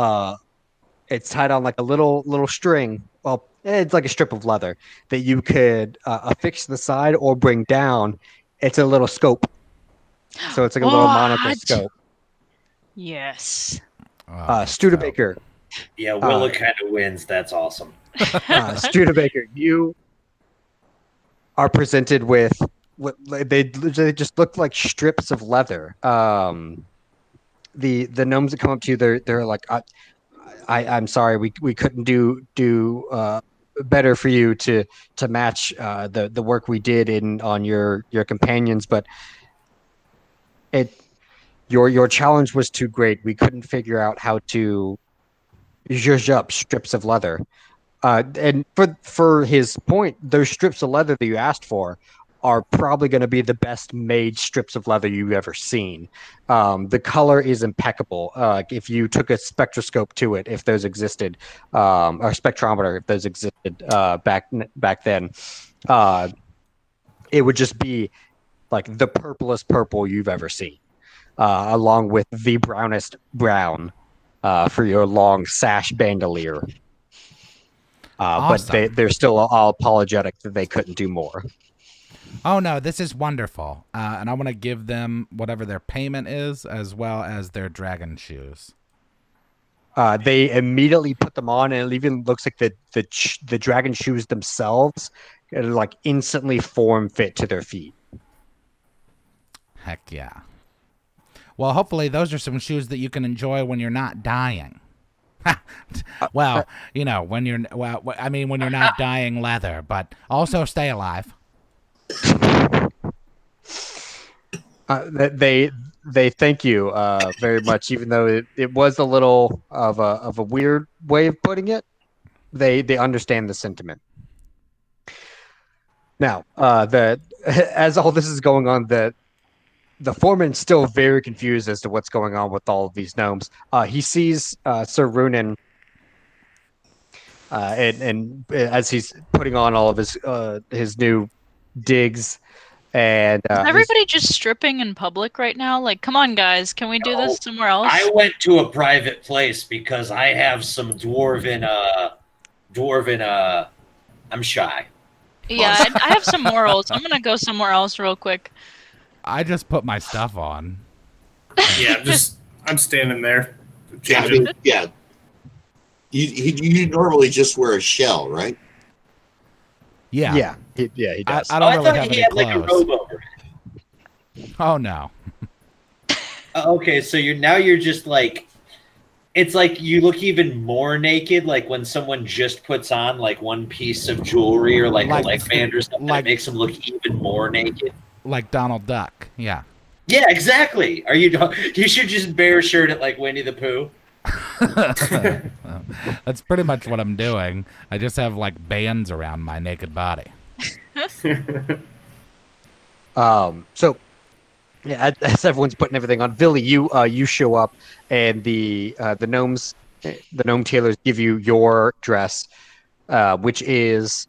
it's tied on like a little string. Well, it's like a strip of leather that you could affix to the side or bring down. It's a little scope, so it's like a little monocle scope. Yes. Studebaker. Yeah, Willa kind of wins. That's awesome. Studebaker, you are presented with what they just look like strips of leather. The gnomes that come up to you, they're like, I'm sorry, we couldn't do better for you to match the work we did on your companions, but your challenge was too great. We couldn't figure out how to zhuzh up strips of leather. And for his point, those strips of leather that you asked for are probably going to be the best made strips of leather you've ever seen. The color is impeccable. If you took a spectroscope to it, if those existed, or spectrometer, if those existed back then, it would just be like the purplest purple you've ever seen, along with the brownest brown for your long sash bandolier. Awesome. But they're still all apologetic that they couldn't do more. Oh, no, this is wonderful. And I want to give them whatever their payment is, as well as their dragon shoes. They immediately put them on, and it even looks like the dragon shoes themselves like instantly form fit to their feet. Heck yeah. Well, hopefully those are some shoes that you can enjoy when you're not dying. Well, you know, when you're when you're not dying leather, but also stay alive. They thank you very much, even though it was a little of a weird way of putting it. They understand the sentiment. Now, as all this is going on, the foreman's still very confused as to what's going on with all of these gnomes. He sees Sir Runin, and as he's putting on all of his new digs. And Is everybody just stripping in public right now? Like, come on, guys, can we do this somewhere else? I went to a private place because I have some dwarven. I'm shy. Yeah, I have some morals. I'm gonna go somewhere else real quick. I just put my stuff on. Yeah, I'm standing there. Yeah, I mean, yeah. You normally just wear a shell, right? Yeah. He does. I don't really thought have he any had like a clothes. robe over it. Oh no. Okay, so you're just like, it's like you look even more naked, like when someone just puts on like one piece of jewelry or like a leg band or something, it makes them look even more naked. Like Donald Duck. Yeah. Yeah, exactly. You should just bare shirt it like Winnie the Pooh. That's pretty much what I'm doing. I just have like bands around my naked body. So yeah, as everyone's putting everything on, Billy, you show up, and the gnome tailors give you your dress, which is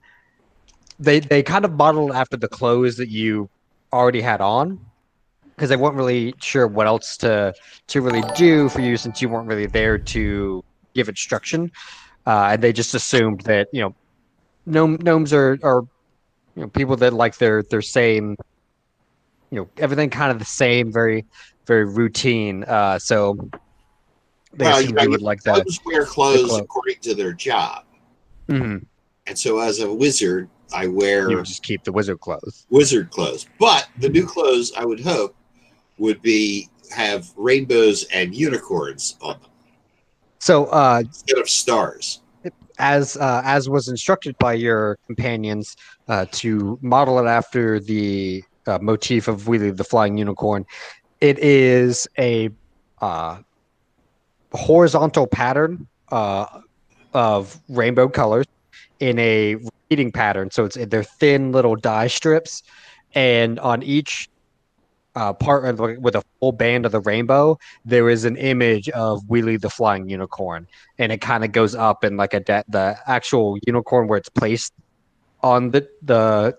they kind of modeled after the clothes that you already had on, because they weren't really sure what else to really do for you since you weren't really there to give instruction, and they just assumed that gnomes are people that like their same, everything kind of the same, very very routine. So they assumed you would like that. Gnomes wear clothes according to their job, Mm-hmm. and so as a wizard, I wear You would just keep the wizard clothes. wizard clothes. But the new clothes, I would hope, would have rainbows and unicorns on them So instead of stars. as was instructed by your companions to model it after the motif of Wheelie the Flying Unicorn, it is a horizontal pattern of rainbow colors in a repeating pattern. So they're thin little dye strips, and on each part with a full band of the rainbow, there is an image of Wheelie the Flying Unicorn, and it kind of goes up in like the actual unicorn where it's placed on the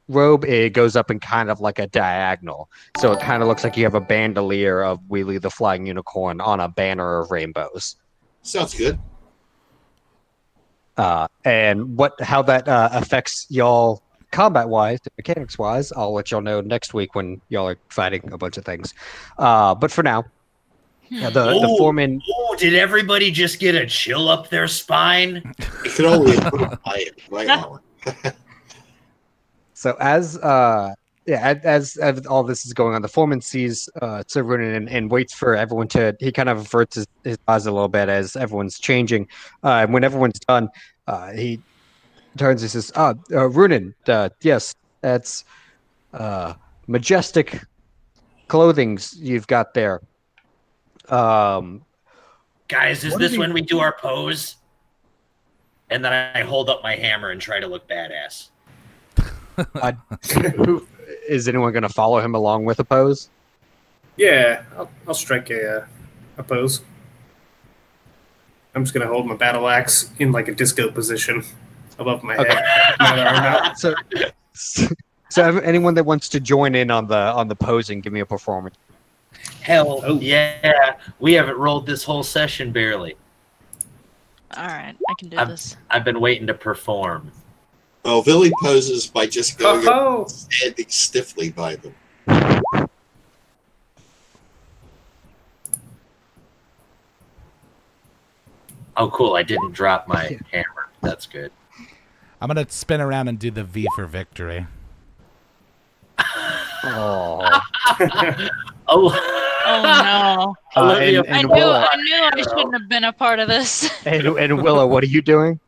robe. It goes up in kind of like a diagonal, so it kind of looks like you have a bandolier of Wheelie the Flying Unicorn on a banner of rainbows. Sounds good. And how that affects y'all combat-wise, mechanics-wise, I'll let y'all know next week when y'all are fighting a bunch of things. But for now, the foreman... Oh, did everybody just get a chill up their spine? It could only improve my armor. So as all this is going on, the foreman sees Sir Runin and waits for everyone to... He kind of averts his eyes a little bit as everyone's changing. And when everyone's done, he turns and says, Runin, yes, that's majestic clothing you've got there. Guys, is this when we do our pose? And then I hold up my hammer and try to look badass. Is anyone going to follow him along with a pose? Yeah, I'll strike a pose. I'm just gonna hold my battle axe in like a disco position above my head. Another arm out. So anyone that wants to join in on the posing, give me a performance. Hell yeah, we haven't rolled this whole session barely. All right, I can do this. I've been waiting to perform. Oh, Billy poses by just going up and standing stiffly by them. Oh, cool! I didn't drop my hammer. That's good. I'm gonna spin around and do the V for victory. Oh. Oh, Oh no! Olivia, and I knew Willow, I shouldn't have been a part of this. and Willow, what are you doing?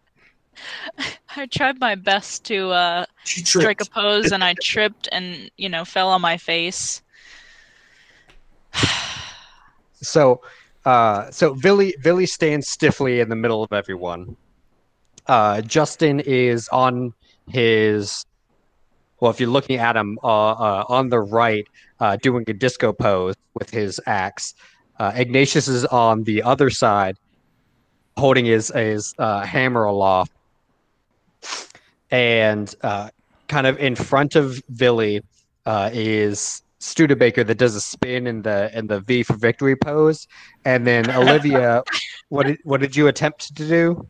I tried my best to She strike a tripped. pose, and I tripped and fell on my face. So, Villy stands stiffly in the middle of everyone. Justin is on his. Well, if you're looking at him on the right, doing a disco pose with his axe. Ignatius is on the other side, holding his hammer aloft, and kind of in front of Villy is Studebaker that does a spin in the V for victory pose, and then Olivia, what did you attempt to do?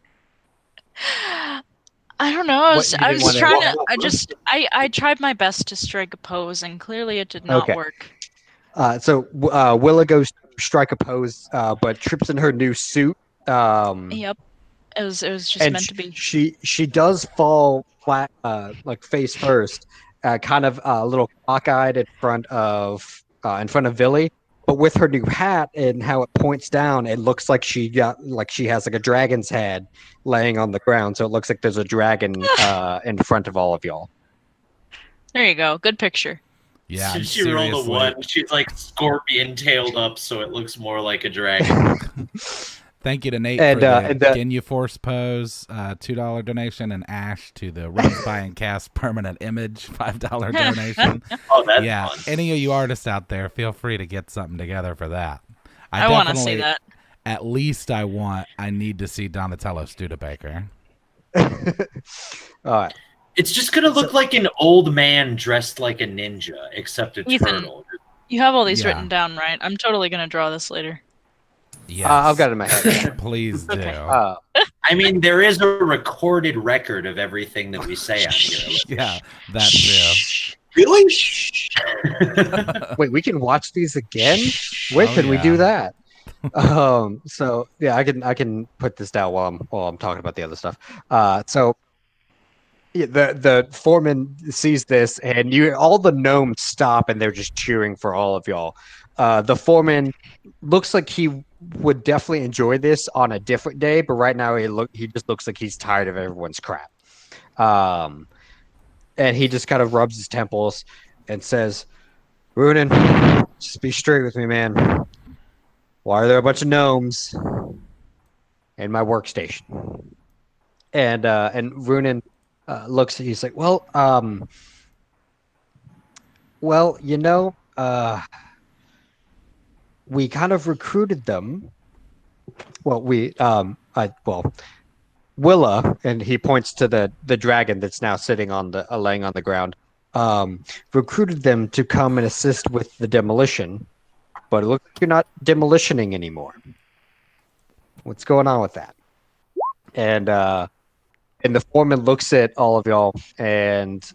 I don't know. I What, you was didn't trying wanna- to. I tried my best to strike a pose, and clearly it did not Okay. work. So Willa goes to strike a pose, but trips in her new suit. Yep, it was just And meant to be. she does fall flat, like face first, kind of a little cockeyed in front of Villy. But with her new hat and how it points down, it looks like she has like a dragon's head laying on the ground. So it looks like there's a dragon in front of all of y'all. There you go. Good picture. Yeah, Since I'm she rolled a seriously- 1, she's like scorpion tailed up, so it looks more like a dragon. Thank you to Nate And, for the and the- Ginyu Force pose, $2 donation, and Ash to the Runs by and Cast permanent image, $5 donation. Oh, that's Yeah, fun. any of you artists out there, feel free to get something together for that. I want to see definitely- that. At least I need to see Donatello Studebaker. All right. It's just gonna look like an old man dressed like a ninja, except a Ethan. turtle. You have all these Yeah. written down, right? I'm totally gonna draw this later. Yes. I've got it in my head. Please do. Okay. I mean, there is a recorded record of everything that we say on here. Yeah, that too. Really? Wait, we can watch these again? When Oh, can we yeah. do that? So yeah, I can put this down while I'm talking about the other stuff. So yeah, the foreman sees this, and all the gnomes stop, and they're just cheering for all of y'all. The foreman looks like he would definitely enjoy this on a different day, but right now he just looks like he's tired of everyone's crap. And he just kind of rubs his temples and says, "Runin, just be straight with me, man. Why are there a bunch of gnomes in my workstation?" And Runin looks. He's like, "Well, we kind of recruited them. Well, Willa," and he points to the dragon that's now sitting on laying on the ground. Recruited them to come and assist with the demolition, but it looks like you're not demolitioning anymore. What's going on with that? And the foreman looks at all of y'all, and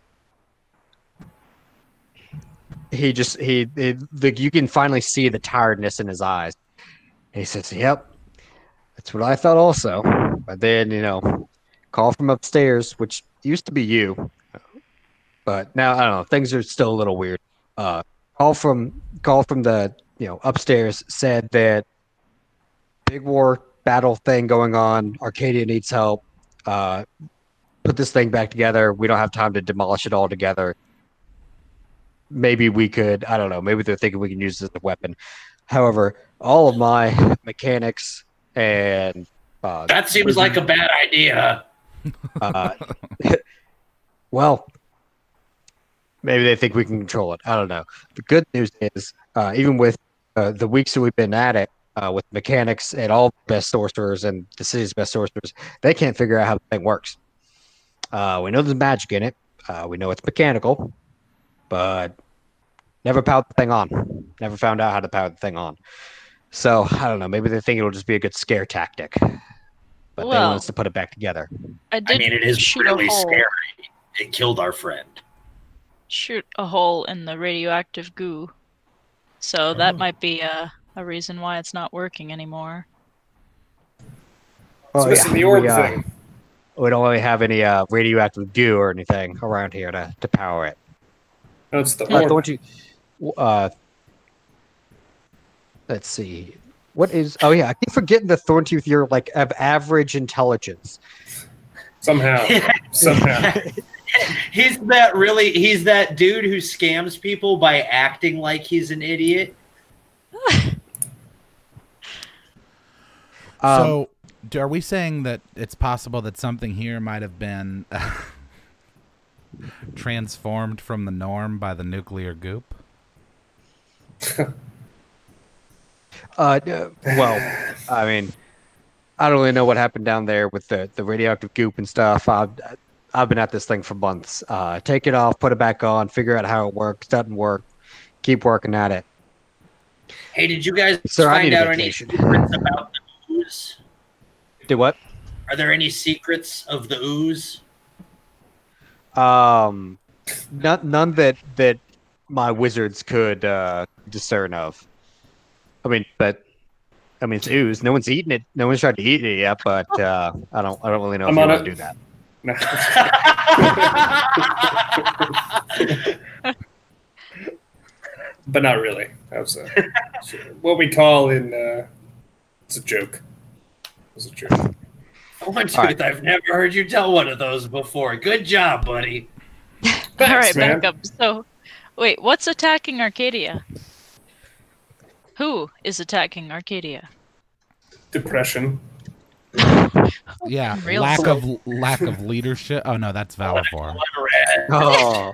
you can finally see the tiredness in his eyes. He says, "Yep, that's what I thought also." But then, call from upstairs, which used to be you, but now I don't know. Things are still a little weird. Call from the upstairs said that big war battle thing going on. Arcadia needs help. Put this thing back together. We don't have time to demolish it all together. Maybe we could. I don't know. Maybe they're thinking we can use this as a weapon. However, all of my mechanics and That seems like a bad idea. well, maybe they think we can control it. I don't know. The good news is, even with the weeks that we've been at it, with mechanics and all the best sorcerers and the city's best sorcerers, they can't figure out how the thing works. We know there's magic in it. We know it's mechanical, but never powered the thing on. Never found out how to power the thing on. So, I don't know. Maybe they think it'll just be a good scare tactic. But they Well, want us to put it back together. I did I mean, it is shoot really a hole. scary. It killed our friend. Shoot a hole in the radioactive goo. So that might be a reason why it's not working anymore. It's missing the orb thing. We don't really have any radioactive goo or anything around here to power it. No, it's the Don't orb. you? Let's see. What is? Oh yeah, I keep forgetting the Thorntooth. You're like of average intelligence. Somehow. He's that dude who scams people by acting like he's an idiot. So, are we saying that it's possible that something here might have been transformed from the norm by the nuclear goop? Well, I mean, I don't really know what happened down there with the radioactive goop and stuff. I've been at this thing for months. Take it off, put it back on, figure out how it works. Doesn't work, keep working at it. Hey, did you guys Sir, I find need a out any vacation. secrets about the ooze? Do what? Are there any secrets of the ooze? None that my wizards could discern of. I mean, it's ooze. No one's eaten it. No one's tried to eat it yet, but I don't really know if I'm you on want it. to do that. No. But not really. That was what we call in. It's a joke. It was a joke. Thorntooth, right. I've never heard you tell one of those before. Good job, buddy. All right, man. back up. So, wait, what's attacking Arcadia? Who is attacking Arcadia? Depression. Yeah, Real lack slow. of leadership. Oh no, that's Valivor. Oh.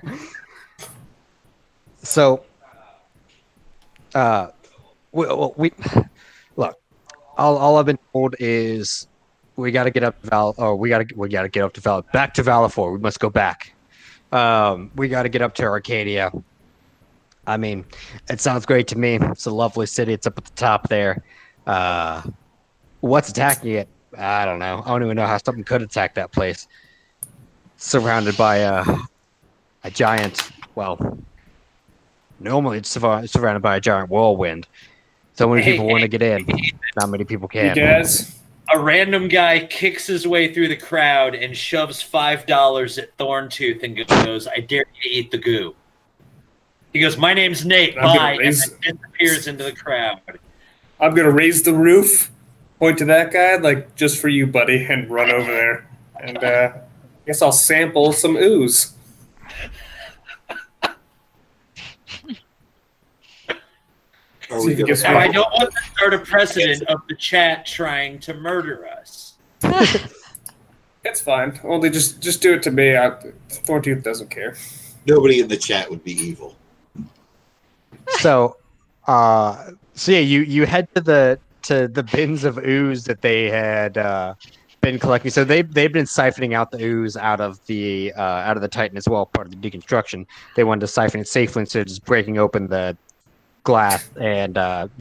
So, we look. All I've been told is we got to get up to we got to get up to back to Valifor. We must go back. We got to get up to Arcadia. I mean, it sounds great to me. It's a lovely city. It's up at the top there. What's attacking it? I don't know. I don't even know how something could attack that place. Surrounded by a giant. Well, normally it's surrounded by a giant whirlwind. So many people want to get in. Not many people You can. guys, A random guy kicks his way through the crowd and shoves $5 at Thorntooth and goes, "I dare you to eat the goo." He goes, "My name's Nate. I'm gonna Bye," and raise- then disappears into the crowd. I'm gonna raise the roof, point to that guy, like just for you, buddy, and run over there. And I guess I'll sample some ooze. Are See we if he gonna gets Now, I me. don't want to start a precedent of the chat trying to murder us. It's fine. Only just do it to me. Thorntooth doesn't care. Nobody in the chat would be evil. So, yeah, you head to the bins of ooze that they had been collecting. So they've been siphoning out the ooze out of the Titan as well, part of the deconstruction. They wanted to siphon it safely instead of just breaking open the glass and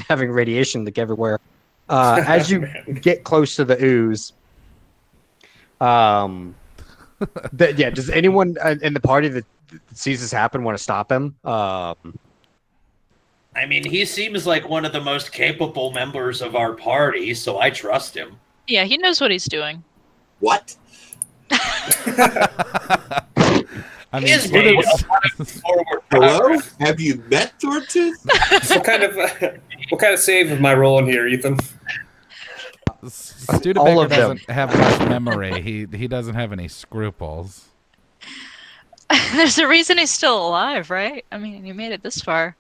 having radiation leak everywhere. As you get close to the ooze, does anyone in the party that sees this happen want to stop him? I mean, he seems like one of the most capable members of our party, so I trust him. Yeah, he knows what he's doing. What? I mean, His name is forward Hello? progress. Have you met Thorntooth? What kind of save am I rolling here, Ethan? All Studebaker of them. doesn't have much memory. He doesn't have any scruples. There's a reason he's still alive, right? I mean, you made it this far.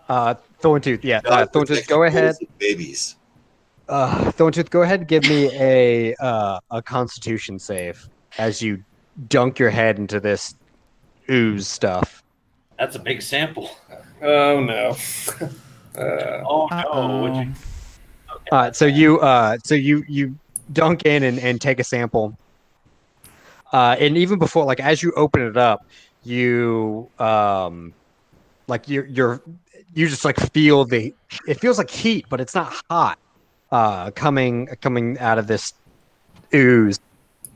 Thorntooth, yeah. Not Thorntooth, protecting go ahead. fools and babies. Thorntooth, go ahead and give me a Constitution save as you dunk your head into this ooze stuff. That's a big sample. Oh no. Oh no! What'd you- So you dunk in and take a sample. And even before, like as you open it up, you like you just like feel it feels like heat, but it's not hot. Coming out of this ooze.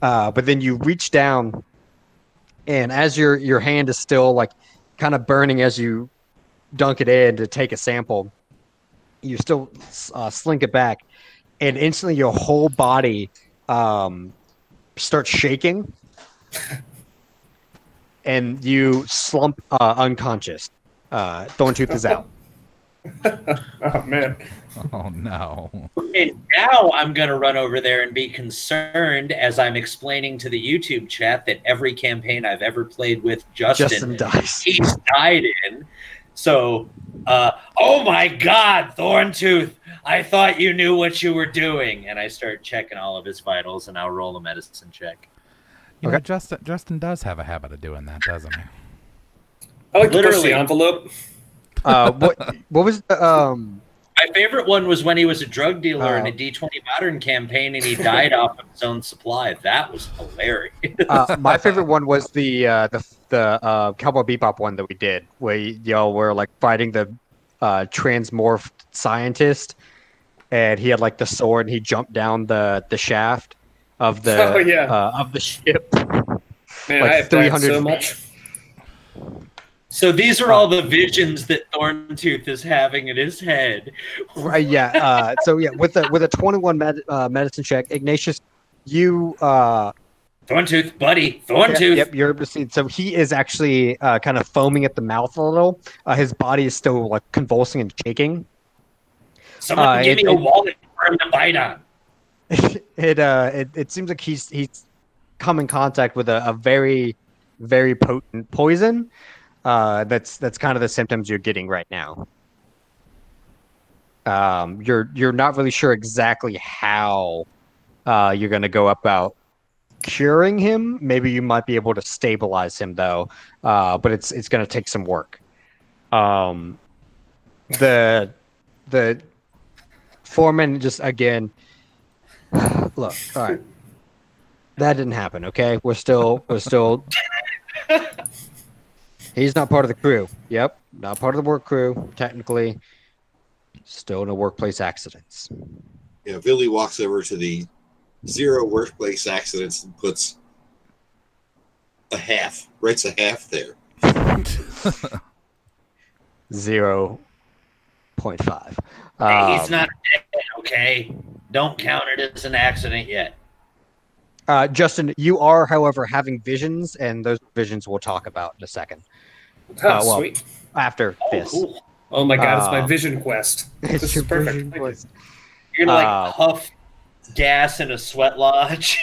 But then you reach down, and as your hand is still like kind of burning as you dunk it in to take a sample, you still slink it back, and instantly your whole body starts shaking, and you slump unconscious. Thorntooth is out. Oh man. Oh no. And now I'm going to run over there and be concerned as I'm explaining to the YouTube chat that every campaign I've ever played with Justin dies. he's died in. So, oh my God, Thorntooth, I thought you knew what you were doing. And I start checking all of his vitals, and I'll roll a medicine check. You know, Justin does have a habit of doing that, doesn't he? I like to push Literally. the envelope. What was the My favorite one was when he was a drug dealer in Oh. a D20 Modern campaign, and he died off of his own supply. That was hilarious. my favorite one was the Cowboy Bebop one that we did, where y'all were like fighting the transmorphed scientist, and he had like the sword, and he jumped down the shaft of the Oh, yeah. of the ship. Man, Like I have died 300 so much. So these are all the visions that Thorntooth is having in his head. Right, yeah. So yeah, with a 21 medicine check, Ignatius, you Thorntooth, buddy, Thorntooth. Yep, you're able to see. So he is actually kind of foaming at the mouth a little. His body is still like convulsing and shaking. Someone give me a wallet for him to bite on. It seems like he's come in contact with a very, very potent poison. That's kind of the symptoms you're getting right now. You're not really sure exactly how you're going to go about curing him. Maybe you might be able to stabilize him though, but it's going to take some work. The foreman just again. Look, all right. That didn't happen. Okay, we're still. He's not part of the crew. Yep, not part of the work crew. Technically, still no workplace accidents. Yeah, Billy walks over to the 0 workplace accidents and puts writes a half there. 0.5. Hey, he's not dead, okay? Don't count it as an accident yet. Justin, you are, however, having visions, and those visions we'll talk about in a second. Oh, well, sweet. After Oh, this. cool. Oh my God, it's my Um, vision quest. It's This your is perfect. vision Thank you. quest. You're gonna like huff gas in a sweat lodge.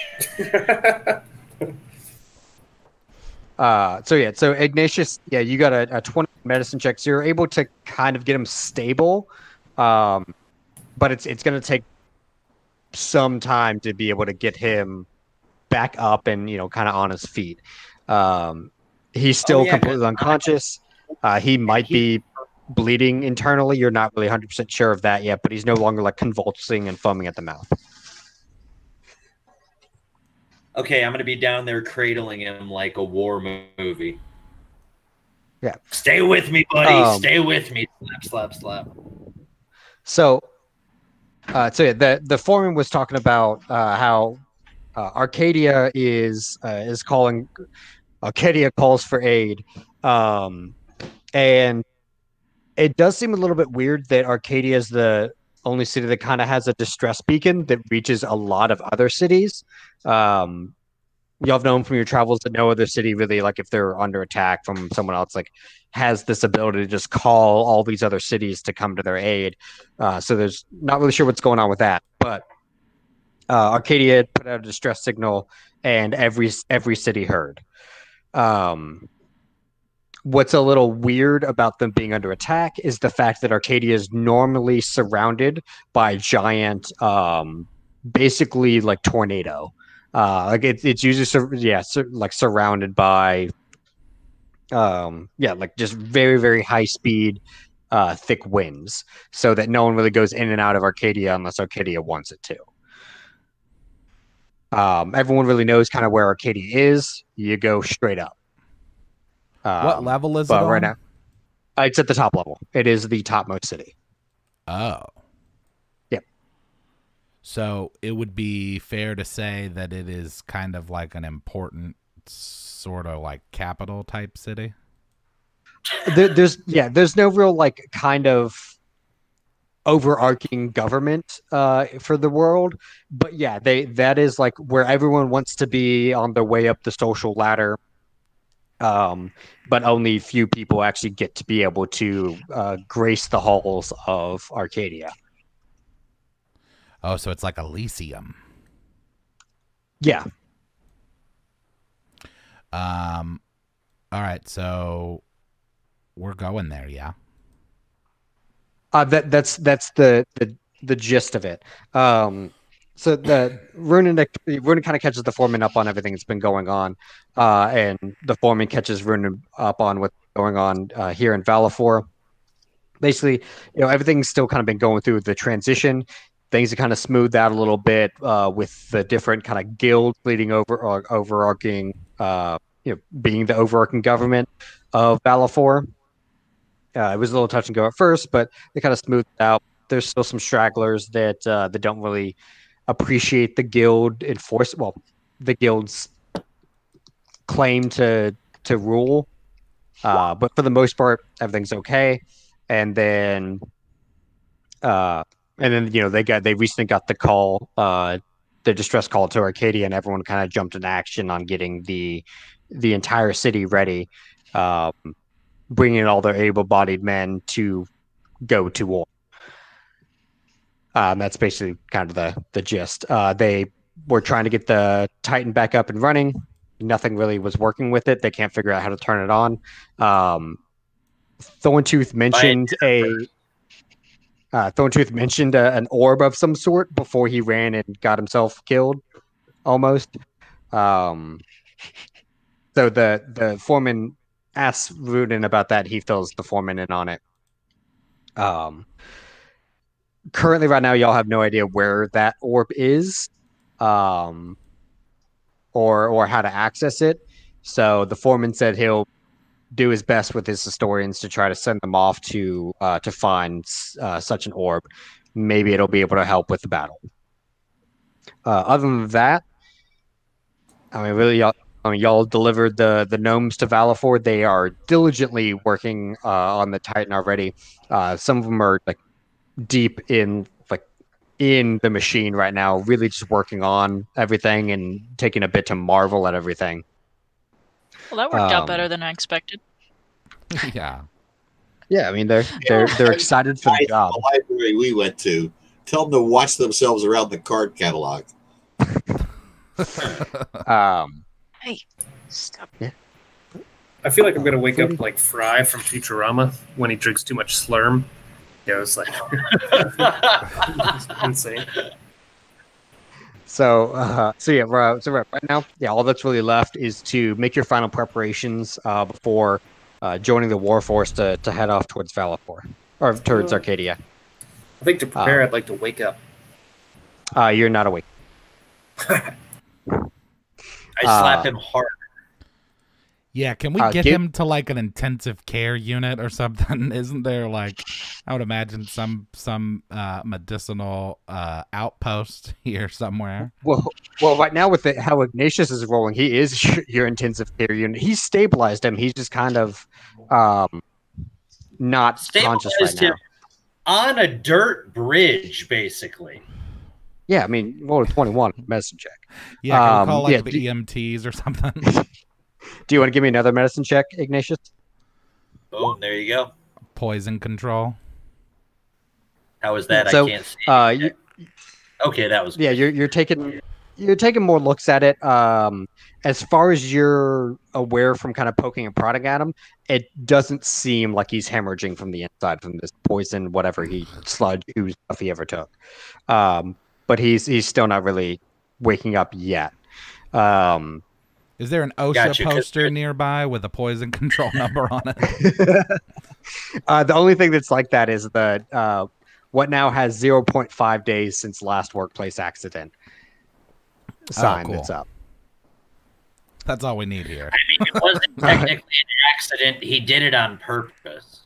So Ignatius, you got a 20 medicine check, so you're able to kind of get him stable, but it's going to take some time to be able to get him back up and kind of on his feet. He's still completely unconscious. He might be bleeding internally. You're not really 100% sure of that yet, but he's no longer like convulsing and foaming at the mouth. Okay, I'm gonna be down there cradling him like a war movie. Yeah. Stay with me, buddy. Stay with me. Slap, slap, slap. So the foreman was talking about how Arcadia is calling. Arcadia calls for aid, and it does seem a little bit weird that Arcadia is the only city that kind of has a distress beacon that reaches a lot of other cities. Y'all have known from your travels that no other city really, like if they're under attack from someone else, like has this ability to just call all these other cities to come to their aid. So there's not really sure what's going on with that, but Arcadia had put out a distress signal, and every city heard. What's a little weird about them being under attack is the fact that Arcadia is normally surrounded by giant, basically like tornado. Like it's usually like surrounded by, like just very, very high speed, thick winds, so that no one really goes in and out of Arcadia unless Arcadia wants it to. Everyone really knows kind of where Arcadia is. You go straight up. What level is it but on? right now, it's at the top level. It is the topmost city. Oh. Yep. So it would be fair to say that it is kind of like an important sort of like capital type city. There's no real like kind of overarching government for the world. But yeah, that is like where everyone wants to be on their way up the social ladder. But only few people actually get to be able to grace the halls of Arcadia. Oh, so it's like Elysium. Yeah. All right, so we're going there, yeah. That's the gist of it. So the Runen kind of catches the foreman up on everything that's been going on, and the foreman catches Runen up on what's going on here in Valifor. Basically, everything's still kind of been going through the transition. Things are kind of smoothed out a little bit with the different kind of guilds leading over or overarching, being the overarching government of Valifor. It was a little touch and go at first, but they kind of smoothed out. There's still some stragglers that don't really appreciate the guild the guild's claim to rule. But for the most part, everything's okay. And then they recently got the call, the distress call to Arcadia, and everyone kind of jumped into action on getting the entire city ready, bringing in all their able-bodied men to go to war. That's basically kind of the gist. They were trying to get the Titan back up and running. Nothing really was working with it. They can't figure out how to turn it on. Thorntooth mentioned an orb of some sort before he ran and got himself killed, almost. So the foreman asks Runen about that. He fills the foreman in on it. Currently, right now, y'all have no idea where that orb is, or how to access it. So the foreman said he'll do his best with his historians to try to send them off to find such an orb. Maybe it'll be able to help with the battle. Other than that, I mean, really, y'all delivered the gnomes to Valifor. They are diligently working on the Titan already. Some of them are like deep in the machine right now, really just working on everything and taking a bit to marvel at everything. Well, that worked out better than I expected. Yeah. Yeah, I mean they're excited for the job. The library we went to, tell them to watch themselves around the card catalog. Hey, stop. Yeah. I feel like I'm gonna wake up like Fry from Futurama when he drinks too much Slurm. Yeah, it's like it's insane. So right now, all that's really left is to make your final preparations before joining the Warforce to head off towards Valifor or towards Arcadia. I think to prepare, I'd like to wake up. You're not awake. I slap him hard. Yeah, can we get him to like an intensive care unit or something? Isn't there like, I would imagine some medicinal outpost here somewhere? Well, right now with how Ignatius is rolling, he is your intensive care unit. He's stabilized him. He's just kind of not conscious right now. On a dirt bridge, basically. Yeah, I mean, roll a 21 medicine check. Yeah, can we call like the EMTs or something? Do you want to give me another medicine check, Ignatius? Boom, there you go. Poison control. How was that? So, I can't see. Okay, that was yeah. You're taking more looks at it. As far as you're aware from kind of poking and prodding at him, it doesn't seem like he's hemorrhaging from the inside from this poison, whatever sludge ooze stuff he ever took. But he's still not really waking up yet. Is there an OSHA poster nearby with a poison control number on it? The only thing that's like that is the what now has 0.5 days since last workplace accident sign that's up. That's all we need here. I mean, it wasn't technically an accident. He did it on purpose.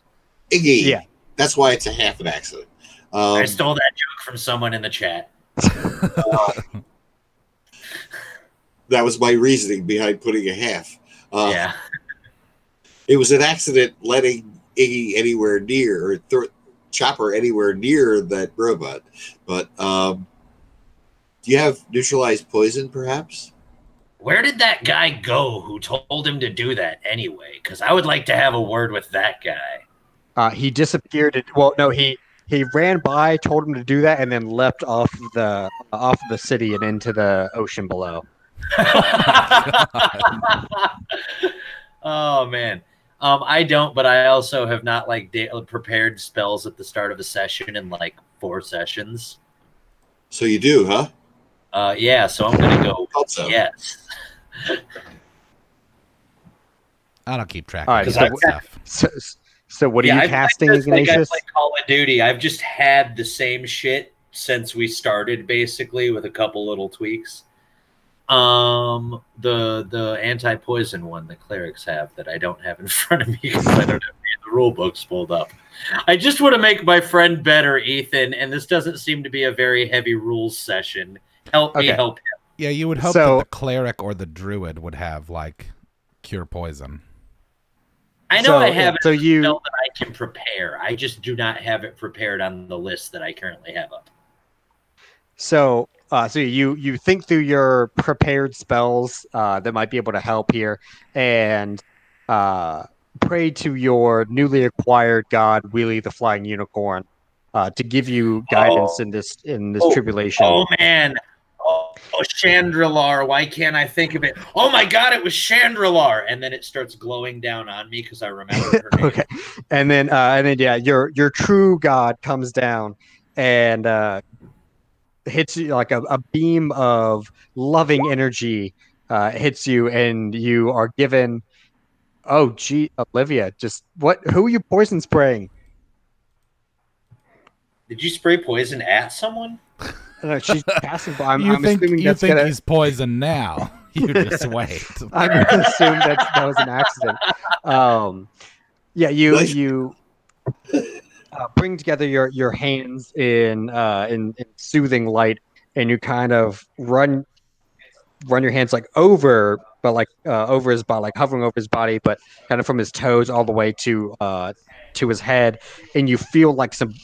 Iggy. Yeah. That's why it's a half an accident. I stole that joke from someone in the chat. That was my reasoning behind putting a half. Yeah. It was an accident letting Iggy anywhere near or chopper anywhere near that robot. But do you have neutralized poison, perhaps? Where did that guy go who told him to do that anyway? Because I would like to have a word with that guy. He disappeared. Well, no, he ran by, told him to do that, and then leapt off the city and into the ocean below. Oh man, I don't, but I also have not prepared spells at the start of a session in like 4 sessions. So you do, huh? Yeah. So I'm gonna go. So. Yes. I don't keep track All of right, that stuff. So what are you casting, Ignatius? Like Call of Duty. I've just had the same shit since we started, basically, with a couple little tweaks. The anti-poison one the clerics have that I don't have in front of me because I don't have the rule books pulled up. I just want to make my friend better, Ethan, and this doesn't seem to be a very heavy rules session. Help me help him. Yeah, you would hope that the cleric or the druid would have like cure poison. I know I have so a spell that I can prepare. I just do not have it prepared on the list that I currently have up. So you think through your prepared spells that might be able to help here, and pray to your newly acquired god, Wheelie the Flying Unicorn, to give you guidance in this tribulation. Oh man. Oh, Chandralar. Why can't I think of it? Oh my God, it was Chandralar. And then it starts glowing down on me because I remember her name. Okay. And then yeah, your true god comes down and hits you like a beam of loving energy hits you, and you are given. Oh gee, Olivia, who are you poison spraying? Did you spray poison at someone? No, she's passing by. I'm think assuming that's he's poisoned now. You just wait. I'm going to assume that was an accident. Yeah, you bring together your hands in soothing light, and you kind of run your hands like over, but like over his body, like hovering over his body, but kind of from his toes all the way to his head, and you feel like some.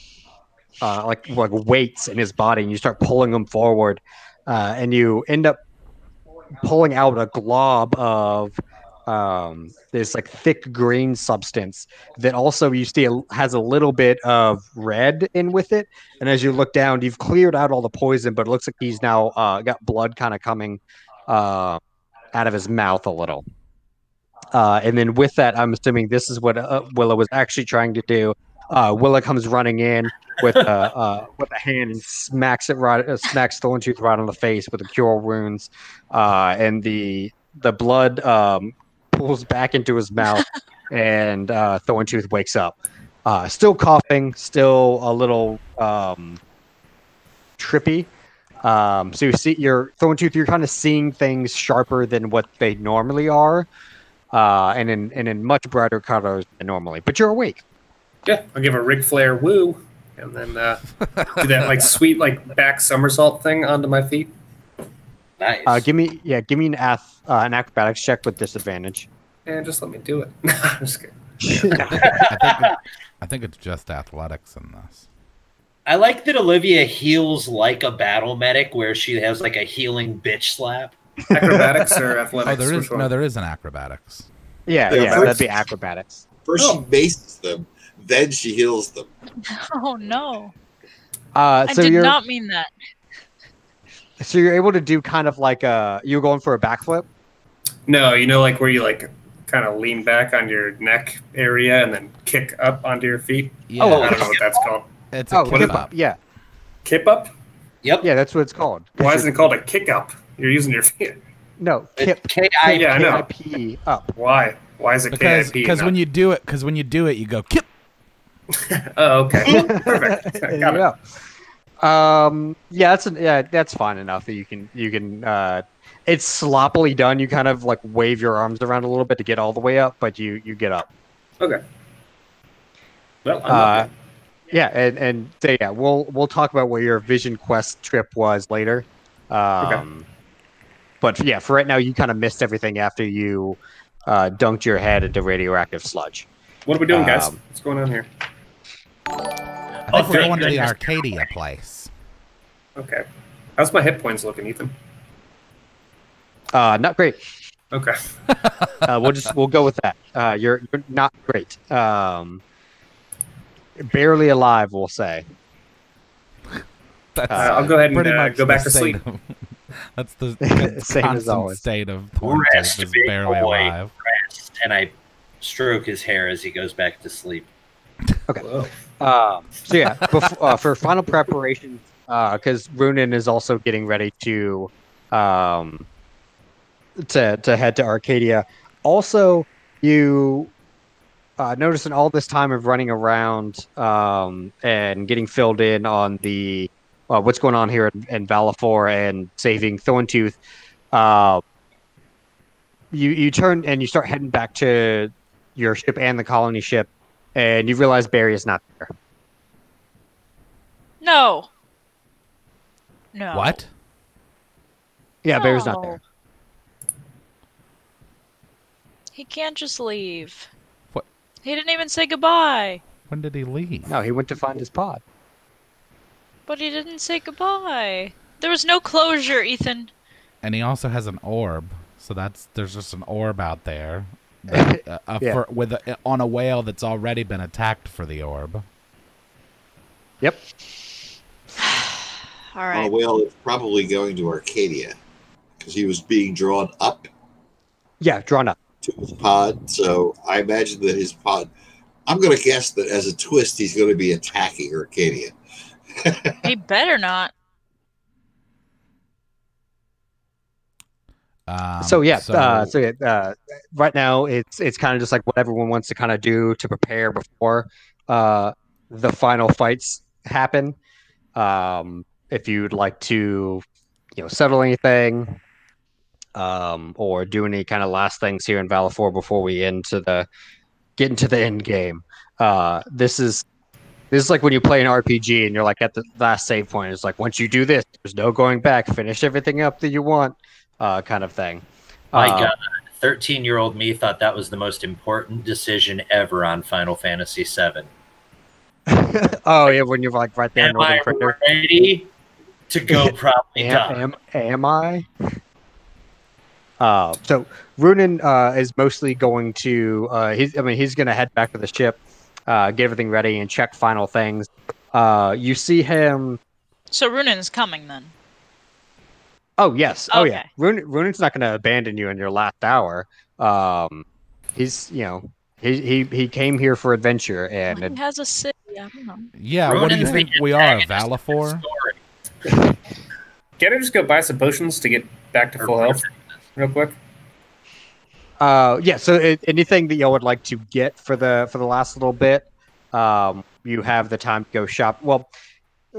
Like weights in his body, and you start pulling them forward, and you end up pulling out a glob of this like thick green substance that also you see has a little bit of red in with it. And as you look down, you've cleared out all the poison, but it looks like he's now got blood kind of coming out of his mouth a little. And then with that, I'm assuming this is what Willa was actually trying to do. Willa comes running in with a hand and smacks Thorntooth right on the face with the cure wounds, and the blood pulls back into his mouth, and Thorntooth wakes up, still coughing, still a little trippy. So you see Thorntooth, you're kind of seeing things sharper than what they normally are, and in much brighter colors than normally. But you're awake. Yeah, I'll give a Ric Flair woo, and then do that like sweet like back somersault thing onto my feet. Nice. Give me an acrobatics check with disadvantage. And just let me do it. I'm just kidding. I think it's just athletics in this. I like that Olivia heals like a battle medic, where she has like a healing bitch slap. Acrobatics or athletics? Oh, there is an acrobatics. Yeah, that'd be acrobatics. First she bases them, then she heals them. Oh no! I did not mean that. So you're able to do kind of like you're going for a backflip? No, you know, like where you like kind of lean back on your neck area and then kick up onto your feet. Yeah. I don't know what that's called. It's a kip up. Yeah. Kip up? Yep. Yeah, that's what it's called. Why isn't it called a kick up? You're using your feet. No, kip. K-I-P. Yeah, I know. K-I-P up. Why? Why is it KIP? Because when you do it, you go kip. Oh, okay. Perfect. Got it. Yeah, that's fine enough that you can. It's sloppily done. You kind of like wave your arms around a little bit to get all the way up, but you get up. Okay. Well, I'm yeah, and so yeah, we'll talk about where your Vision Quest trip was later. Okay. But yeah, for right now, you kind of missed everything after you dunked your head into radioactive sludge. What are we doing, guys? What's going on here? I I think we're thank going to the goodness. Arcadia place. Okay. How's my hit points looking, Ethan? Not great. Okay. We'll go with that. You're not great. Barely alive, we'll say. That's I'll go ahead and pretty much go back the to sleep. state of- that's the Same as constant always. state of Thorntooth Rest, is big barely boy. alive. Rest. And I stroke his hair as he goes back to sleep. Whoa. So yeah, for final preparations, because Runin is also getting ready to head to Arcadia. Also, you notice in all this time of running around and getting filled in on the what's going on here in Valifor and saving Thorntooth, you turn and you start heading back to your ship and the colony ship, and you realize Barry is not there. No. No. What? Yeah, Barry's not No. there. He can't just leave. What? He didn't even say goodbye. When did he leave? No, he went to find his pod. But he didn't say goodbye. There was no closure, Ethan. And he also has an orb, so there's just an orb out there that, Yeah. on a whale that's already been attacked for the orb. Yep. All Oh, right. well, it's probably going to Arcadia because he was being drawn up Yeah, drawn up. to his pod. So I imagine that his pod. I'm going to guess that as a twist, he's going to be attacking Arcadia. He better not. Right now it's kind of just like what everyone wants to kind of do to prepare before the final fights happen. If you'd like to, settle anything, or do any kind of last things here in Valifor before we get into the end game. This is like when you play an RPG and you're like at the last save point. It's like once you do this, there's no going back. Finish everything up that you want, kind of thing. My God, 13-year-old me thought that was the most important decision ever on Final Fantasy VII. Oh yeah, when you're like right there. Am I ready to go probably die? Am I? So Runin is mostly going to. He's going to head back to the ship, get everything ready, and check final things. You see him. So Runin's coming then. Oh yes. Oh yeah. Okay. Runin's not going to abandon you in your last hour. He's he came here for adventure and He has a city. I don't know. Yeah, what do you Runin's think the we are, antagonist of the Valifor? story. Can I just go buy some potions to get back to full health real quick? Yeah. So anything that y'all would like to get for the last little bit, you have the time to go shop. Well,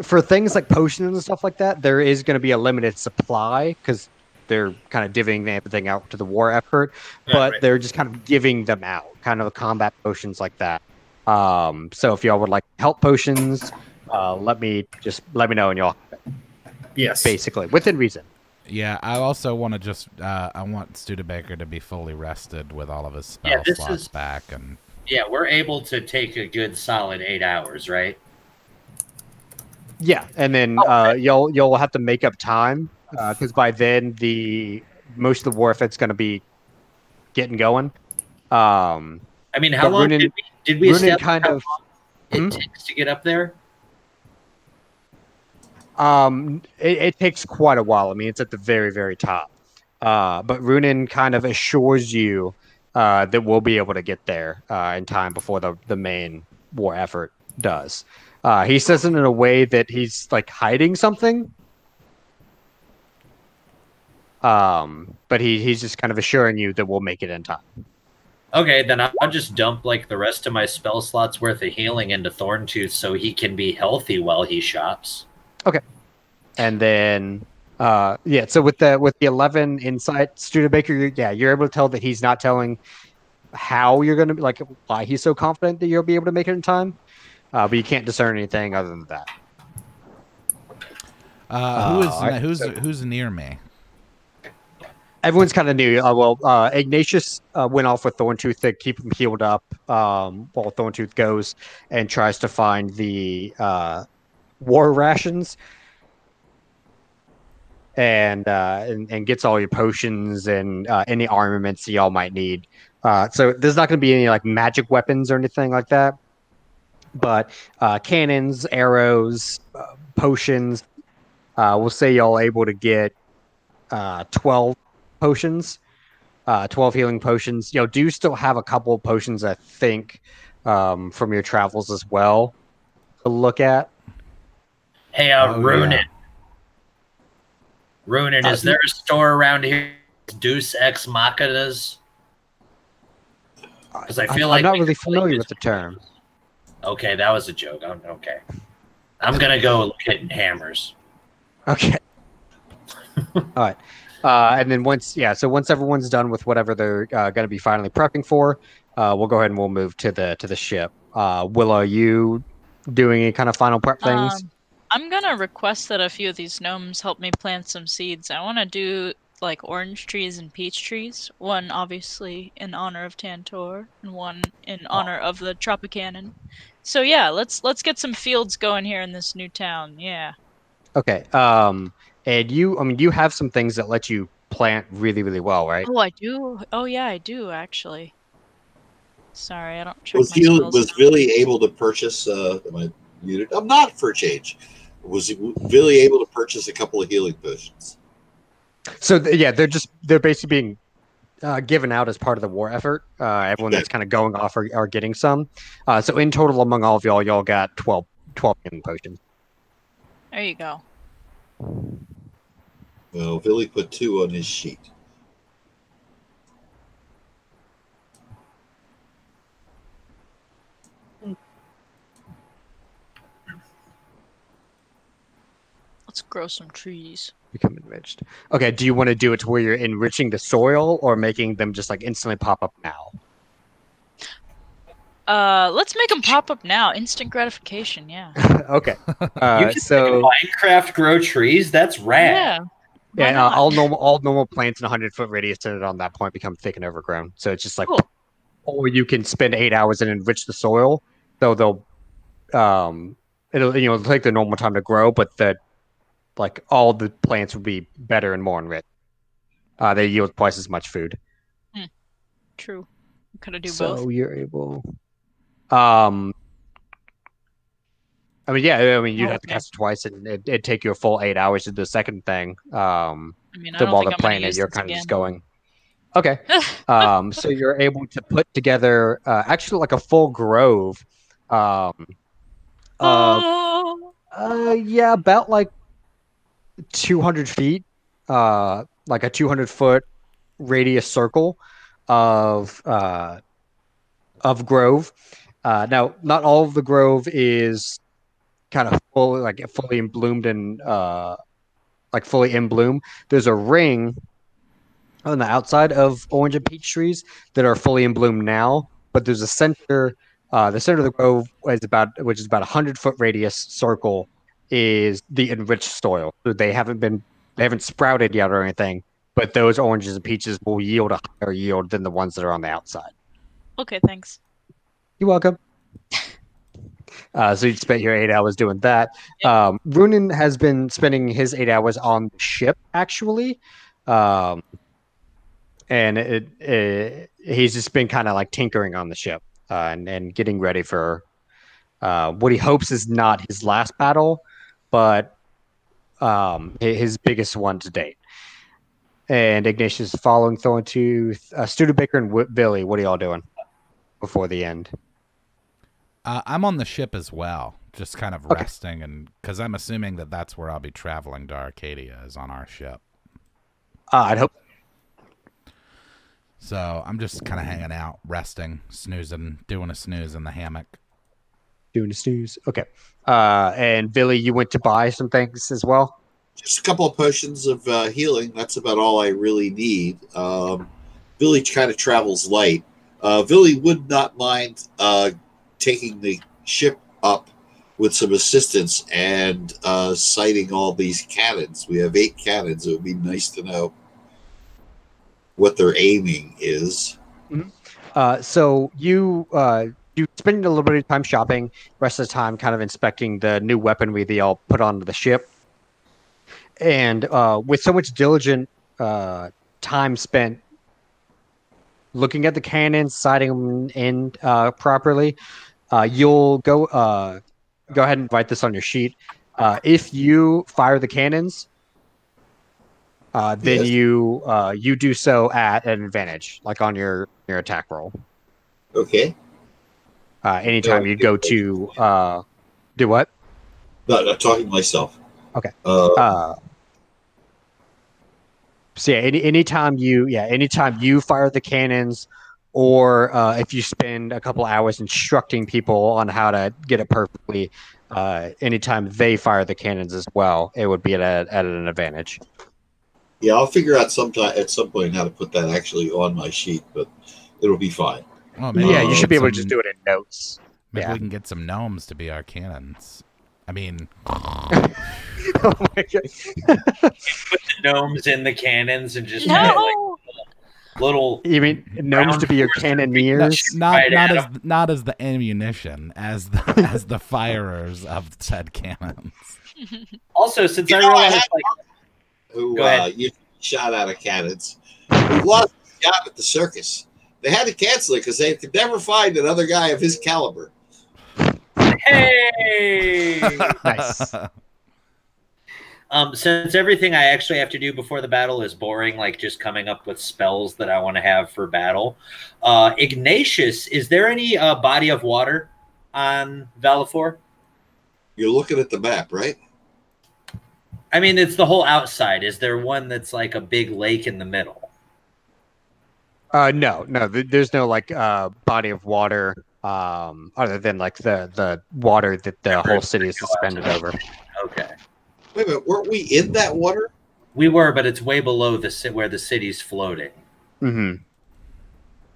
for things like potions and stuff like that, there is going to be a limited supply because they're kind of divvying everything out to the war effort, but right. they're just kind of giving them out, kind of combat potions like that. So if y'all would like help potions, let me know, and y'all Yes. basically within reason. Yeah, I also want to just I want Studebaker to be fully rested with all of his spell Yeah, this slots is- back, and Yeah, we're able to take a good solid 8 hours, right? Yeah, and then you'll have to make up time because by then most of the war effect's going to be getting going. I mean, how But long Runin- did we Runin establish kind how of- long Hmm? it takes to get up there? It takes quite a while. I mean, it's at the very, very top. But Runin kind of assures you that we'll be able to get there in time before the main war effort does. He says it in a way that he's like hiding something. But he's just kind of assuring you that we'll make it in time. Okay, then I'll just dump like the rest of my spell slots worth of healing into Thorntooth so he can be healthy while he shops. And then, so with the 11 insight, Studebaker, you're able to tell that he's not telling how you're going to like why he's so confident that you'll be able to make it in time, but you can't discern anything other than that. who's near me? everyone's kind of new. Ignatius went off with Thorntooth to keep him healed up while Thorntooth goes and tries to find the war rations and gets all your potions and any armaments y'all might need. So there's not going to be any like magic weapons or anything like that, but cannons, arrows, potions. We'll say y'all able to get 12 potions, 12 healing potions. Do you still have a couple of potions, I think, from your travels as well to look at? Hey, Runin. Yeah. Runin, is there a store around here? Deus Ex Machinas? Because I feel like I'm not really familiar with the term. Okay, that was a joke. Okay. I'm going to go hitting hammers. Okay. All right. And then once everyone's done with whatever they're going to be finally prepping for, we'll go ahead and we'll move to the ship. Willow, are you doing any kind of final prep things? I'm going to request that a few of these gnomes help me plant some seeds. I want to do like orange trees and peach trees. One obviously in honor of Tantor and one in honor of the Tropicanon. So yeah, let's get some fields going here in this new town. Yeah. Okay. And you have some things that let you plant really, really well, right? Oh, I do. Oh yeah, I do actually. Sorry, I don't check Was Billy able to purchase my unit? I'm not for a change. Was Billy able to purchase a couple of healing potions? So they're basically being given out as part of the war effort. Everyone that's kind of going off are getting some. So in total, among all of y'all got 12 healing potions. There you go. Well, Billy put 2 on his sheet. Let's grow some trees. Become enriched. Okay, do you want to do it to where you're enriching the soil or making them just like instantly pop up now? Let's make them pop up now. Instant gratification, yeah. Okay. You can Minecraft grow trees? That's rad. Yeah. Yeah, all normal plants in a 100-foot radius centered on that point become thick and overgrown. So it's just like, cool. Or you can spend 8 hours and enrich the soil. So they'll, it'll take the normal time to grow, but all the plants would be better and more enriched. They yield twice as much food. True. Could I do both? So you're able. You'd have to cast it twice, and it'd take you a full 8 hours to do the second thing. While they're playing it, you're kind of just going. Okay. So you're able to put together actually like a full grove. About like 200 feet, like a 200-foot radius circle of grove. Now, not all of the grove is kind of fully bloomed and fully in bloom. There's a ring on the outside of orange and peach trees that are fully in bloom now, but there's a center. The center of the grove which is about 100-foot radius circle is the enriched soil. So they haven't sprouted yet or anything, but those oranges and peaches will yield a higher yield than the ones that are on the outside. Okay, thanks. You're welcome. So you spent your 8 hours doing that. Runin has been spending his 8 hours on the ship, actually. And he's just been kind of like tinkering on the ship and getting ready for what he hopes is not his last battle, but his biggest one to date. And Ignatius is following Thorntooth. Studebaker and Billy, what are y'all doing before the end? I'm on the ship as well, just kind of resting, and because I'm assuming that's where I'll be traveling to Arcadia, is on our ship. I'd hope. So I'm just kind of hanging out, resting, snoozing, doing a snooze in the hammock. Doing a snooze. Okay. And Billy, you went to buy some things as well? Just a couple of potions of healing. That's about all I really need. Billy kind of travels light. Billy would not mind taking the ship up with some assistance and sighting all these cannons. We have 8 cannons. It would be nice to know what their aiming is. So you spend a little bit of time shopping, rest of the time kind of inspecting the new weaponry they all put onto the ship. And with so much diligent time spent looking at the cannons, sighting them in properly, you'll go ahead and write this on your sheet. If you fire the cannons, then Yes. you do so at an advantage, like on your attack roll. Okay. Anytime you go to do what? No, I'm talking to myself. Okay. Uh, So yeah, anytime you fire the cannons, or if you spend a couple hours instructing people on how to get it perfectly, anytime they fire the cannons as well, it would be at an advantage. yeah, I'll figure out at some point how to put that actually on my sheet, but it'll be fine. Well, Yeah, you we should get be able to some- just do it in notes. Maybe yeah. we can get some gnomes to be our cannons. I mean, Oh my God. Put the gnomes in the cannons and just have like No. little. You mean gnomes to be your cannoneers? Right at not as the ammunition, as the as the firers of said cannons. Also, since You I know, I realized, had- like, Who Go ahead. you shot out of cannons? We lost the job at the circus. They had to cancel it because they could never find another guy of his caliber. hey. Nice. Since everything I actually have to do before the battle is boring, like just coming up with spells that I want to have for battle, Ignatius, is there any body of water on Valifor? You're looking at the map, right? I mean, it's the whole outside. Is there one that's like a big lake in the middle? No. There's no like body of water other than like the water that the whole city is suspended over. Okay. Wait a minute, weren't we in that water? We were, but it's way below where the city's floating. Mm-hmm.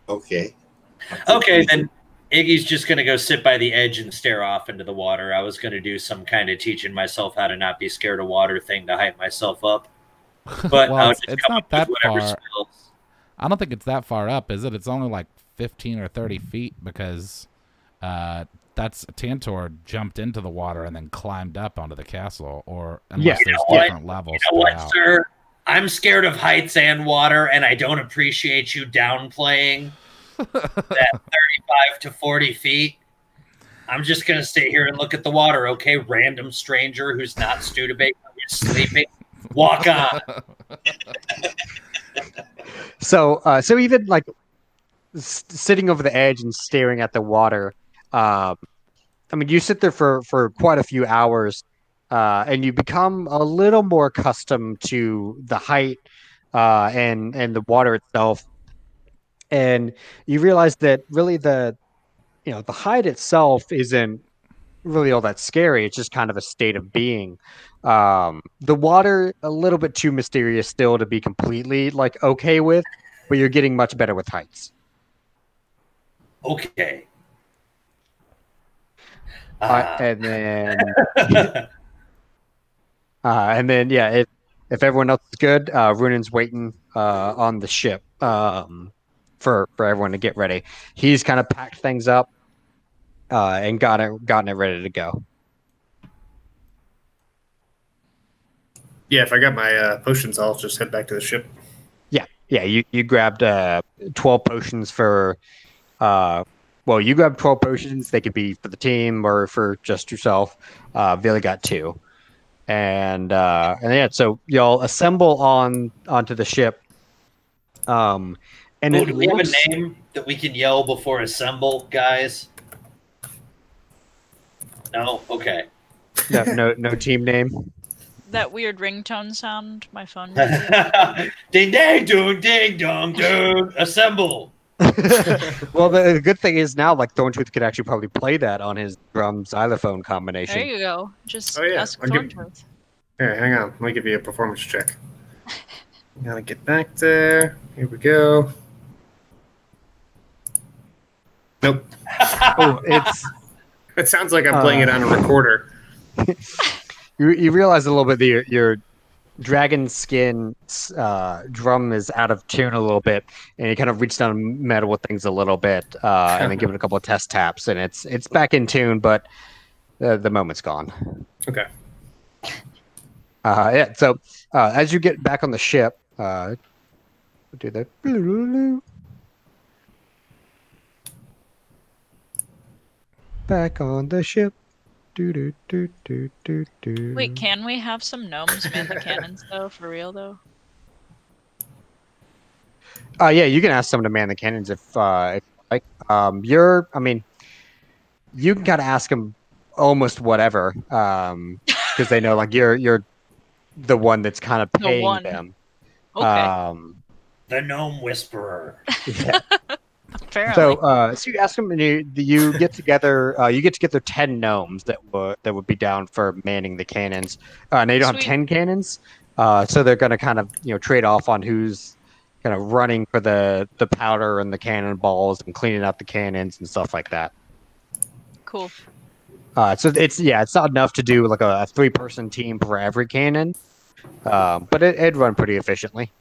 Okay. Okay, then Iggy's just going to go sit by the edge and stare off into the water. I was going to do some kind of teaching myself how to not be scared of water thing to hype myself up. But Well, I'll it's- just it's come not up that with whatever far. spells. I don't think it's that far up, is it? It's only like 15 or 30 feet because that's Tantor jumped into the water and then climbed up onto the castle, or unless Yeah. there's You know different levels. You know what, throughout. sir? I'm scared of heights and water, and I don't appreciate you downplaying that 35 to 40 feet. I'm just going to sit here and look at the water, okay? Random stranger who's not Studebaker, who's sleeping. Walk on. So even like sitting over the edge and staring at the water, I mean, you sit there for quite a few hours, and you become a little more accustomed to the height and the water itself, and you realize that really the height itself isn't really all that scary. It's just kind of a state of being. The water a little bit too mysterious still to be completely like okay with, but you're getting much better with heights. Okay. And then yeah, if everyone else is good, Runan's waiting on the ship for everyone to get ready. He's kind of packed things up and gotten it ready to go. Yeah, if I got my potions, I'll just head back to the ship. Yeah, you grabbed 12 potions for well, you grabbed 12 potions. They could be for the team or for just yourself. Vili got 2. And yeah, so y'all assemble onto the ship. And Oh, it do we have looks, a name that we can yell before assemble, guys? No? Okay. no team name. That weird ringtone sound my phone. Ding dang doong ding dong doong. Assemble. Well, the good thing is now, like Thorntooth could actually probably play that on his drum xylophone combination. There you go. Just Oh, yeah. ask I'll give- Thorntooth. Here, hang on. Let me give you a performance check. Gotta get back there. Here we go. Nope. Oh, it's It sounds like I'm playing it on a recorder. you realize a little bit that dragon skin drum is out of tune a little bit, and you kind of reach down and meddle with things a little bit, and then give it a couple of test taps, and it's back in tune, but the moment's gone. Okay. Yeah. So as you get back on the ship, do that. Back on the ship. Wait, can we have some gnomes man the cannons though? For real though? Yeah, you can ask someone to man the cannons if like. You can kind of ask them almost whatever, because they know like you're the one that's kind of paying them. Okay. The gnome whisperer. Yeah. Apparently. So you ask them, and you get together. You get together 10 gnomes that would be down for manning the cannons. And they don't have 10 cannons, so they're going to kind of trade off on who's kind of running for the powder and the cannonballs and cleaning out the cannons and stuff like that. Cool. So it's not enough to do like a 3-person team for every cannon, but it'd run pretty efficiently.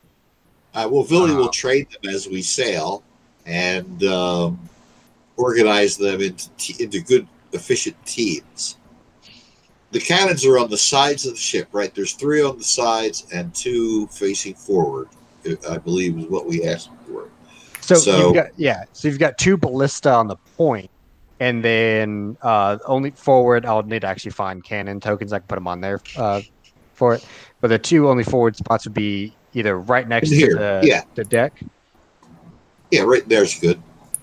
Well, Billy will train them as we sail and organize them into good, efficient teams. The cannons are on the sides of the ship, right? There's 3 on the sides and 2 facing forward, I believe is what we asked for. So you've got 2 ballista on the point, and then only forward. I'll need to actually find cannon tokens. I can put them on there for it. But the 2 only forward spots would be either right next to the deck. Yeah, right there's good.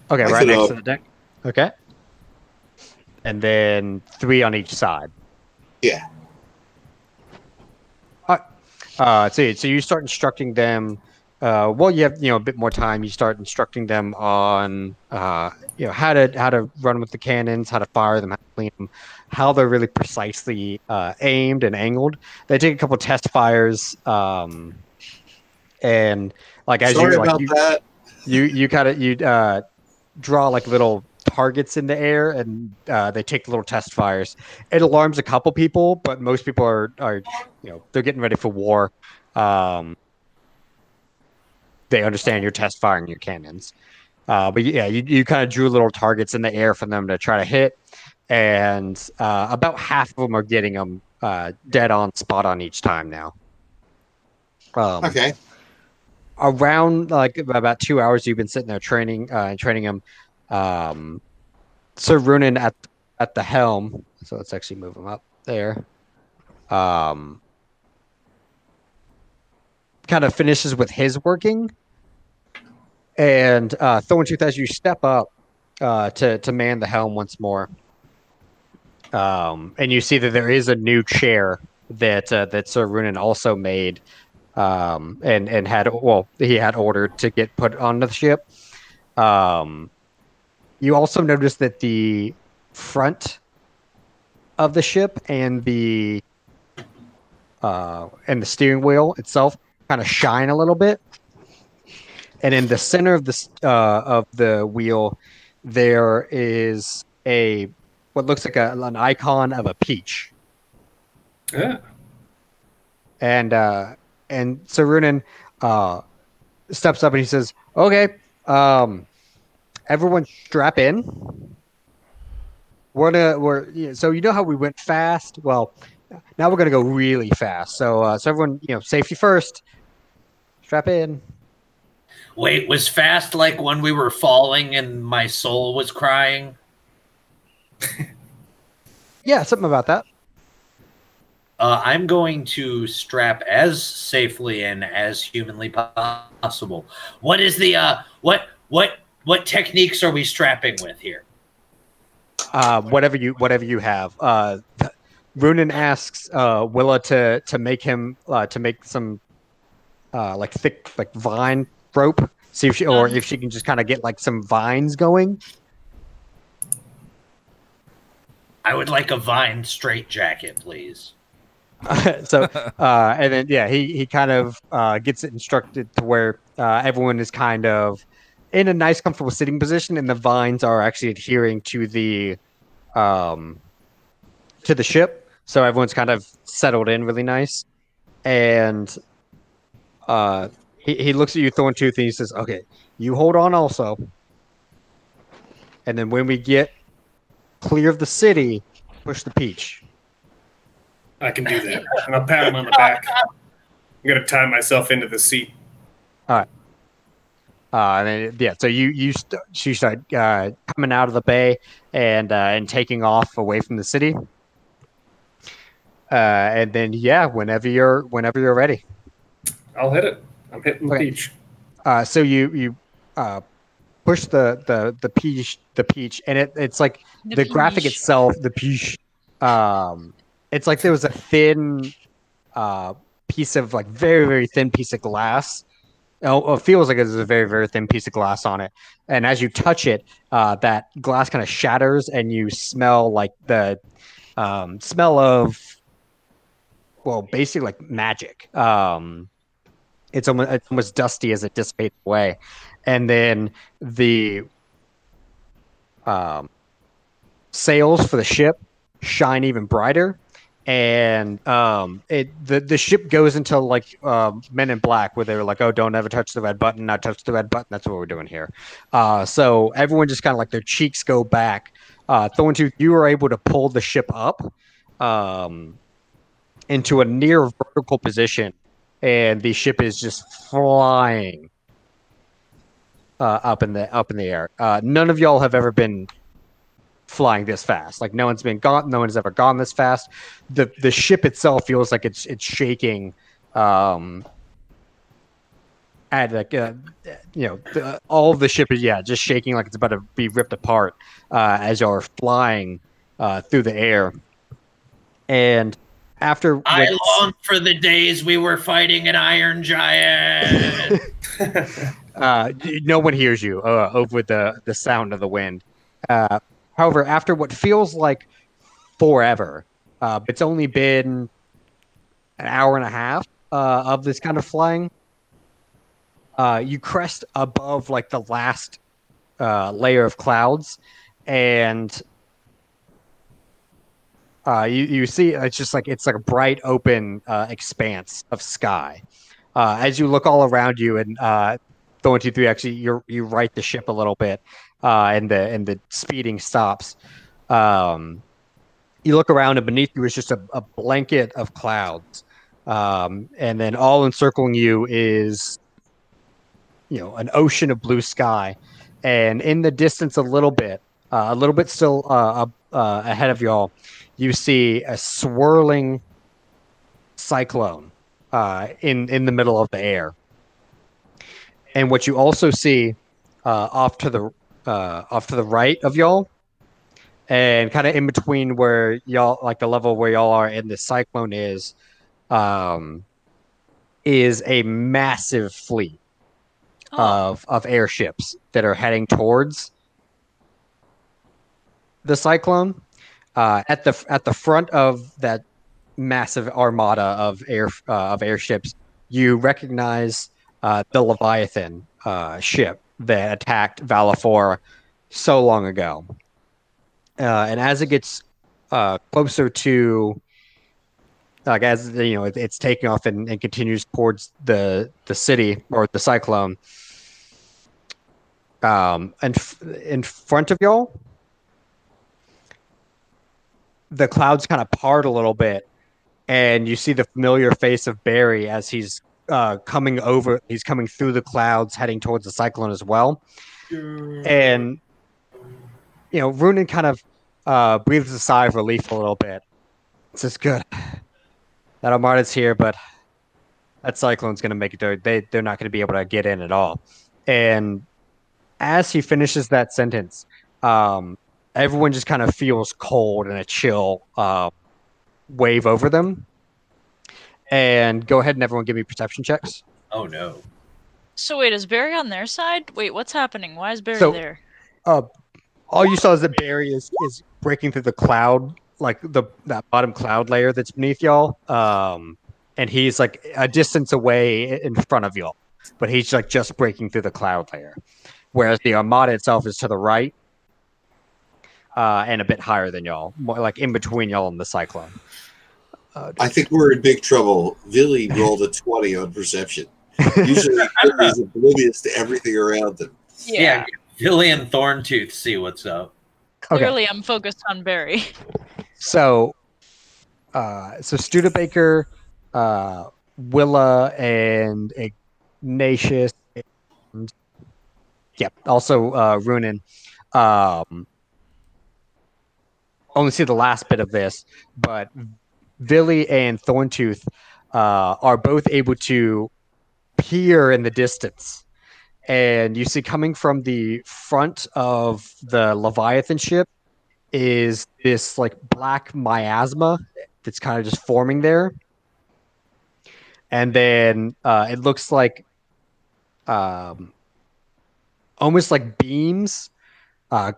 Okay, right next to the deck. Okay. And then 3 on each side. Yeah. So you start instructing them. Well, you have a bit more time. You start instructing them on how to run with the cannons, how to fire them, how to clean them, how they're really precisely aimed and angled. They take a couple test fires, and like as you draw like little targets in the air, and they take little test fires. It alarms a couple people, but most people are they're getting ready for war. They understand you're test firing your cannons. But yeah, you kind of drew little targets in the air for them to try to hit, and about half of them are getting them dead on, spot on each time now. Okay. Around like about 2 hours, you've been sitting there training them. Sir Runan at the helm. So let's actually move him up there. Kind of finishes with his working. And Thorntooth, as you step up to man the helm once more, and you see that there is a new chair that Sir Runan also made, and he had ordered to get put onto the ship. You also notice that the front of the ship and the steering wheel itself kind of shine a little bit. And in the center of the wheel, there is what looks like an icon of a peach. Yeah. And so Runan steps up and he says, "Okay, everyone strap in. So you know how we went fast? Well, now we're gonna go really fast. So everyone, safety first. Strap in." Wait, was fast like when we were falling and my soul was crying? Yeah, something about that. I'm going to strap as safely in as humanly possible. What is the what techniques are we strapping with here? Whatever you have. Runan asks Willa to make him to make some like thick like vine rope. See if she can just kind of get like some vines going. I would like a vine straitjacket, please. So and then he kind of gets it instructed to where everyone is kind of in a nice comfortable sitting position, and the vines are actually adhering to the ship, so everyone's kind of settled in really nice. and he looks at you, Thorntooth, and he says, "Okay, you hold on, also, and then when we get clear of the city, push the peach." I can do that. And I'll pat him on the back. I'm going to tie myself into the seat. All right. And then, yeah, so you start coming out of the bay and taking off away from the city. And then, yeah, whenever you're ready. I'll hit it. I'm hitting the Okay. peach. So you push the peach, and it's like the graphic peach. itself, the peach. It's like there was a thin piece of like very, very thin piece of glass. It feels like there's a very, very thin piece of glass on it. And as you touch it, that glass kind of shatters, and you smell like the smell of, well, basically like magic. It's almost dusty as it dissipates away. And then the sails for the ship shine even brighter. And the ship goes into like Men in Black, where they were like, "Oh, don't ever touch the red button. Not touch the red button." That's what we're doing here. So everyone just kind of like their cheeks go back. Thorntooth, you were able to pull the ship up into a near vertical position, and the ship is just flying up in the air. None of y'all have ever been flying this fast. Like no one's ever gone this fast. The ship itself feels like it's shaking at like all of the ship is just shaking like it's about to be ripped apart as y'all are flying through the air. And after I long for the days we were fighting an iron giant. no one hears you over the sound of the wind. However, after what feels like forever, it's only been an hour and a half of this kind of flying. You crest above like the last layer of clouds, and you see it's like a bright open expanse of sky. As you look all around you, and Thorntooth 3, actually you right the ship a little bit, and the speeding stops. You look around, and beneath you is just a blanket of clouds, and then all encircling you is an ocean of blue sky, and in the distance a little bit still ahead of y'all, you see a swirling cyclone in the middle of the air. And what you also see off to the right of y'all, and kind of in between where y'all, like the level where y'all are in the cyclone is a massive fleet of airships that are heading towards the cyclone. At the front of that massive armada of airships, you recognize the Leviathan ship that attacked Valifor so long ago. And as it gets closer to, like as it's taking off and continues towards the city or the cyclone, and in front of y'all, the clouds kind of part a little bit, and you see the familiar face of Barry as he's coming through the clouds, heading towards the cyclone as well. And Runan kind of breathes a sigh of relief a little bit. It's just good that Armada's here, but that cyclone's going to make it. They're not going to be able to get in at all. And as he finishes that sentence, everyone just kind of feels cold and a chill wave over them. And go ahead and everyone give me perception checks. Oh no. So wait, is Barry on their side? Wait, what's happening? Why is Barry there? All you saw is that Barry is breaking through the cloud, like that bottom cloud layer that's beneath y'all. And he's like a distance away in front of y'all, but he's like just breaking through the cloud layer. Whereas the Armada itself is to the right, and a bit higher than y'all, more like in between y'all and the cyclone. I think we're in big trouble. Billy rolled a 20 on perception. Usually, Billy's oblivious to everything around him. Yeah, Billy and Thorntooth see what's up. Clearly, I'm focused on Barry. So, Studebaker, Willa, and Ignatius, and also Runin. Only see the last bit of this, but Billy and Thorntooth are both able to peer in the distance, and you see coming from the front of the Leviathan ship is this like black miasma that's kind of just forming there, and then it looks like almost like beams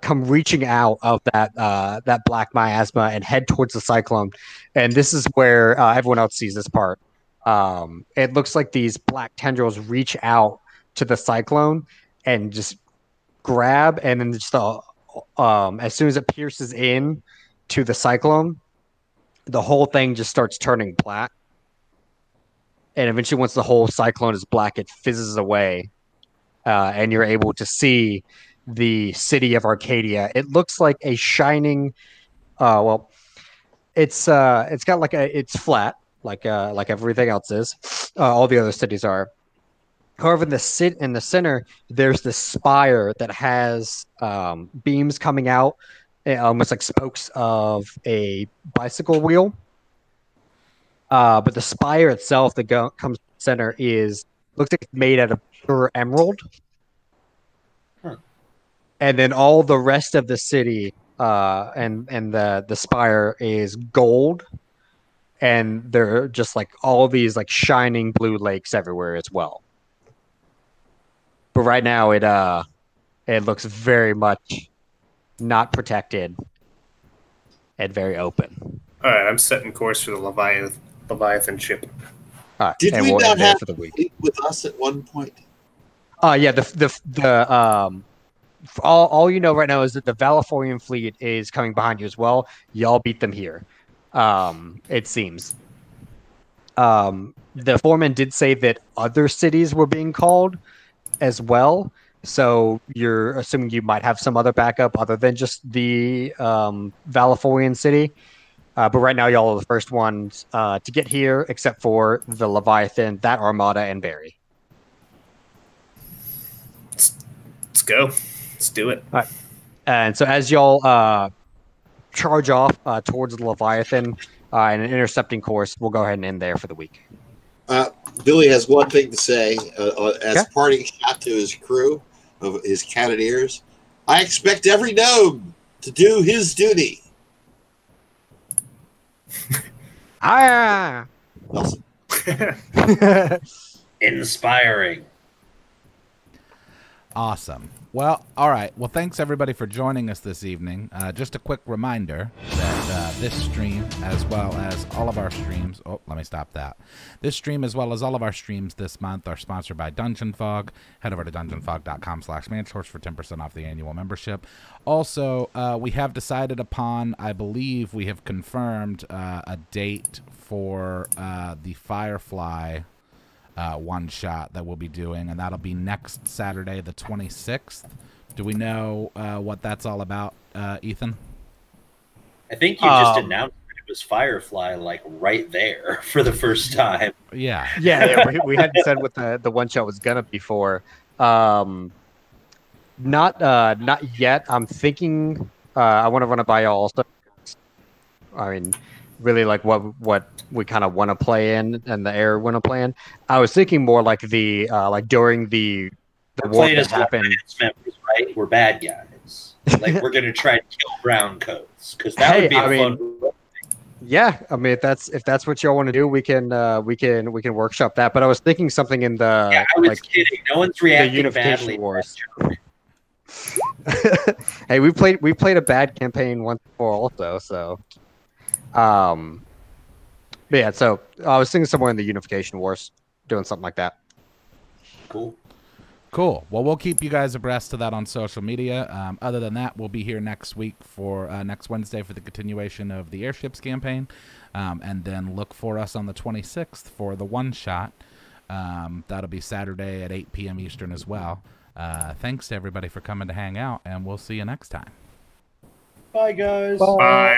come reaching out of that black miasma and head towards the cyclone. And this is where everyone else sees this part. It looks like these black tendrils reach out to the cyclone and just grab, and then just as soon as it pierces in to the cyclone, the whole thing just starts turning black. And eventually, once the whole cyclone is black, it fizzes away, and you're able to see the city of Arcadia. It looks like a shining. It's got like it's flat, like everything else is. All the other cities are. However, in the center, there's this spire that has beams coming out, almost like spokes of a bicycle wheel. But the spire itself that comes to the center looks like it's made out of pure emerald. And then all the rest of the city and the spire is gold, and there are just like all these like shining blue lakes everywhere as well. But right now it looks very much not protected and very open. All right, I'm setting course for the Leviathan ship. All right, Did and we we'll not end there have for the week? with us at one point? Yeah, all you know right now is that the Valaforian fleet is coming behind you as well. Y'all beat them here, it seems. The foreman did say that other cities were being called as well, so you're assuming you might have some other backup other than just the Valaforian city. But right now, y'all are the first ones to get here, except for the Leviathan, that Armada, and Barry. Let's go. Let's do it. All right. And so as y'all charge off towards the Leviathan in an intercepting course, we'll go ahead and end there for the week. Billy has one thing to say as parting shot to his crew of his cannoneers. I expect every gnome to do his duty. Awesome. Inspiring. Awesome. Well, all right. Well, thanks everybody for joining us this evening. Just a quick reminder that this stream, as well as all of our streams, let me stop that. This stream, as well as all of our streams this month, are sponsored by Dungeon Fog. Head over to dungeonfog.com/mansource for 10% off the annual membership. Also, we have decided upon, I believe we have confirmed a date for the Firefly one shot that we'll be doing, and that'll be next Saturday, the 26th. Do we know what that's all about, Ethan? I think you just announced that it was Firefly, like right there for the first time. Yeah. We hadn't said what the one shot was gonna be for. Not yet. I'm thinking I want to run it by y'all also. I mean, really like what we kind of want to play in and the air want to play in. I was thinking more like the like during the war that happened. Members, right? We're bad guys. Like we're gonna try to kill brown coats because that would be fun. Yeah, I mean if that's what y'all want to do, we can workshop that. But I was thinking something in the I was kidding. No one's reacting the Unification badly. Wars. Hey, we played a bad campaign once before also, so. But yeah, so I was thinking somewhere in the Unification Wars, doing something like that. Cool. Cool. Well, we'll keep you guys abreast of that on social media. Other than that, we'll be here next week for next Wednesday for the continuation of the Airships campaign. And then look for us on the 26th for the one-shot. That'll be Saturday at 8 p.m. Eastern as well. Thanks to everybody for coming to hang out, and we'll see you next time. Bye, guys. Bye.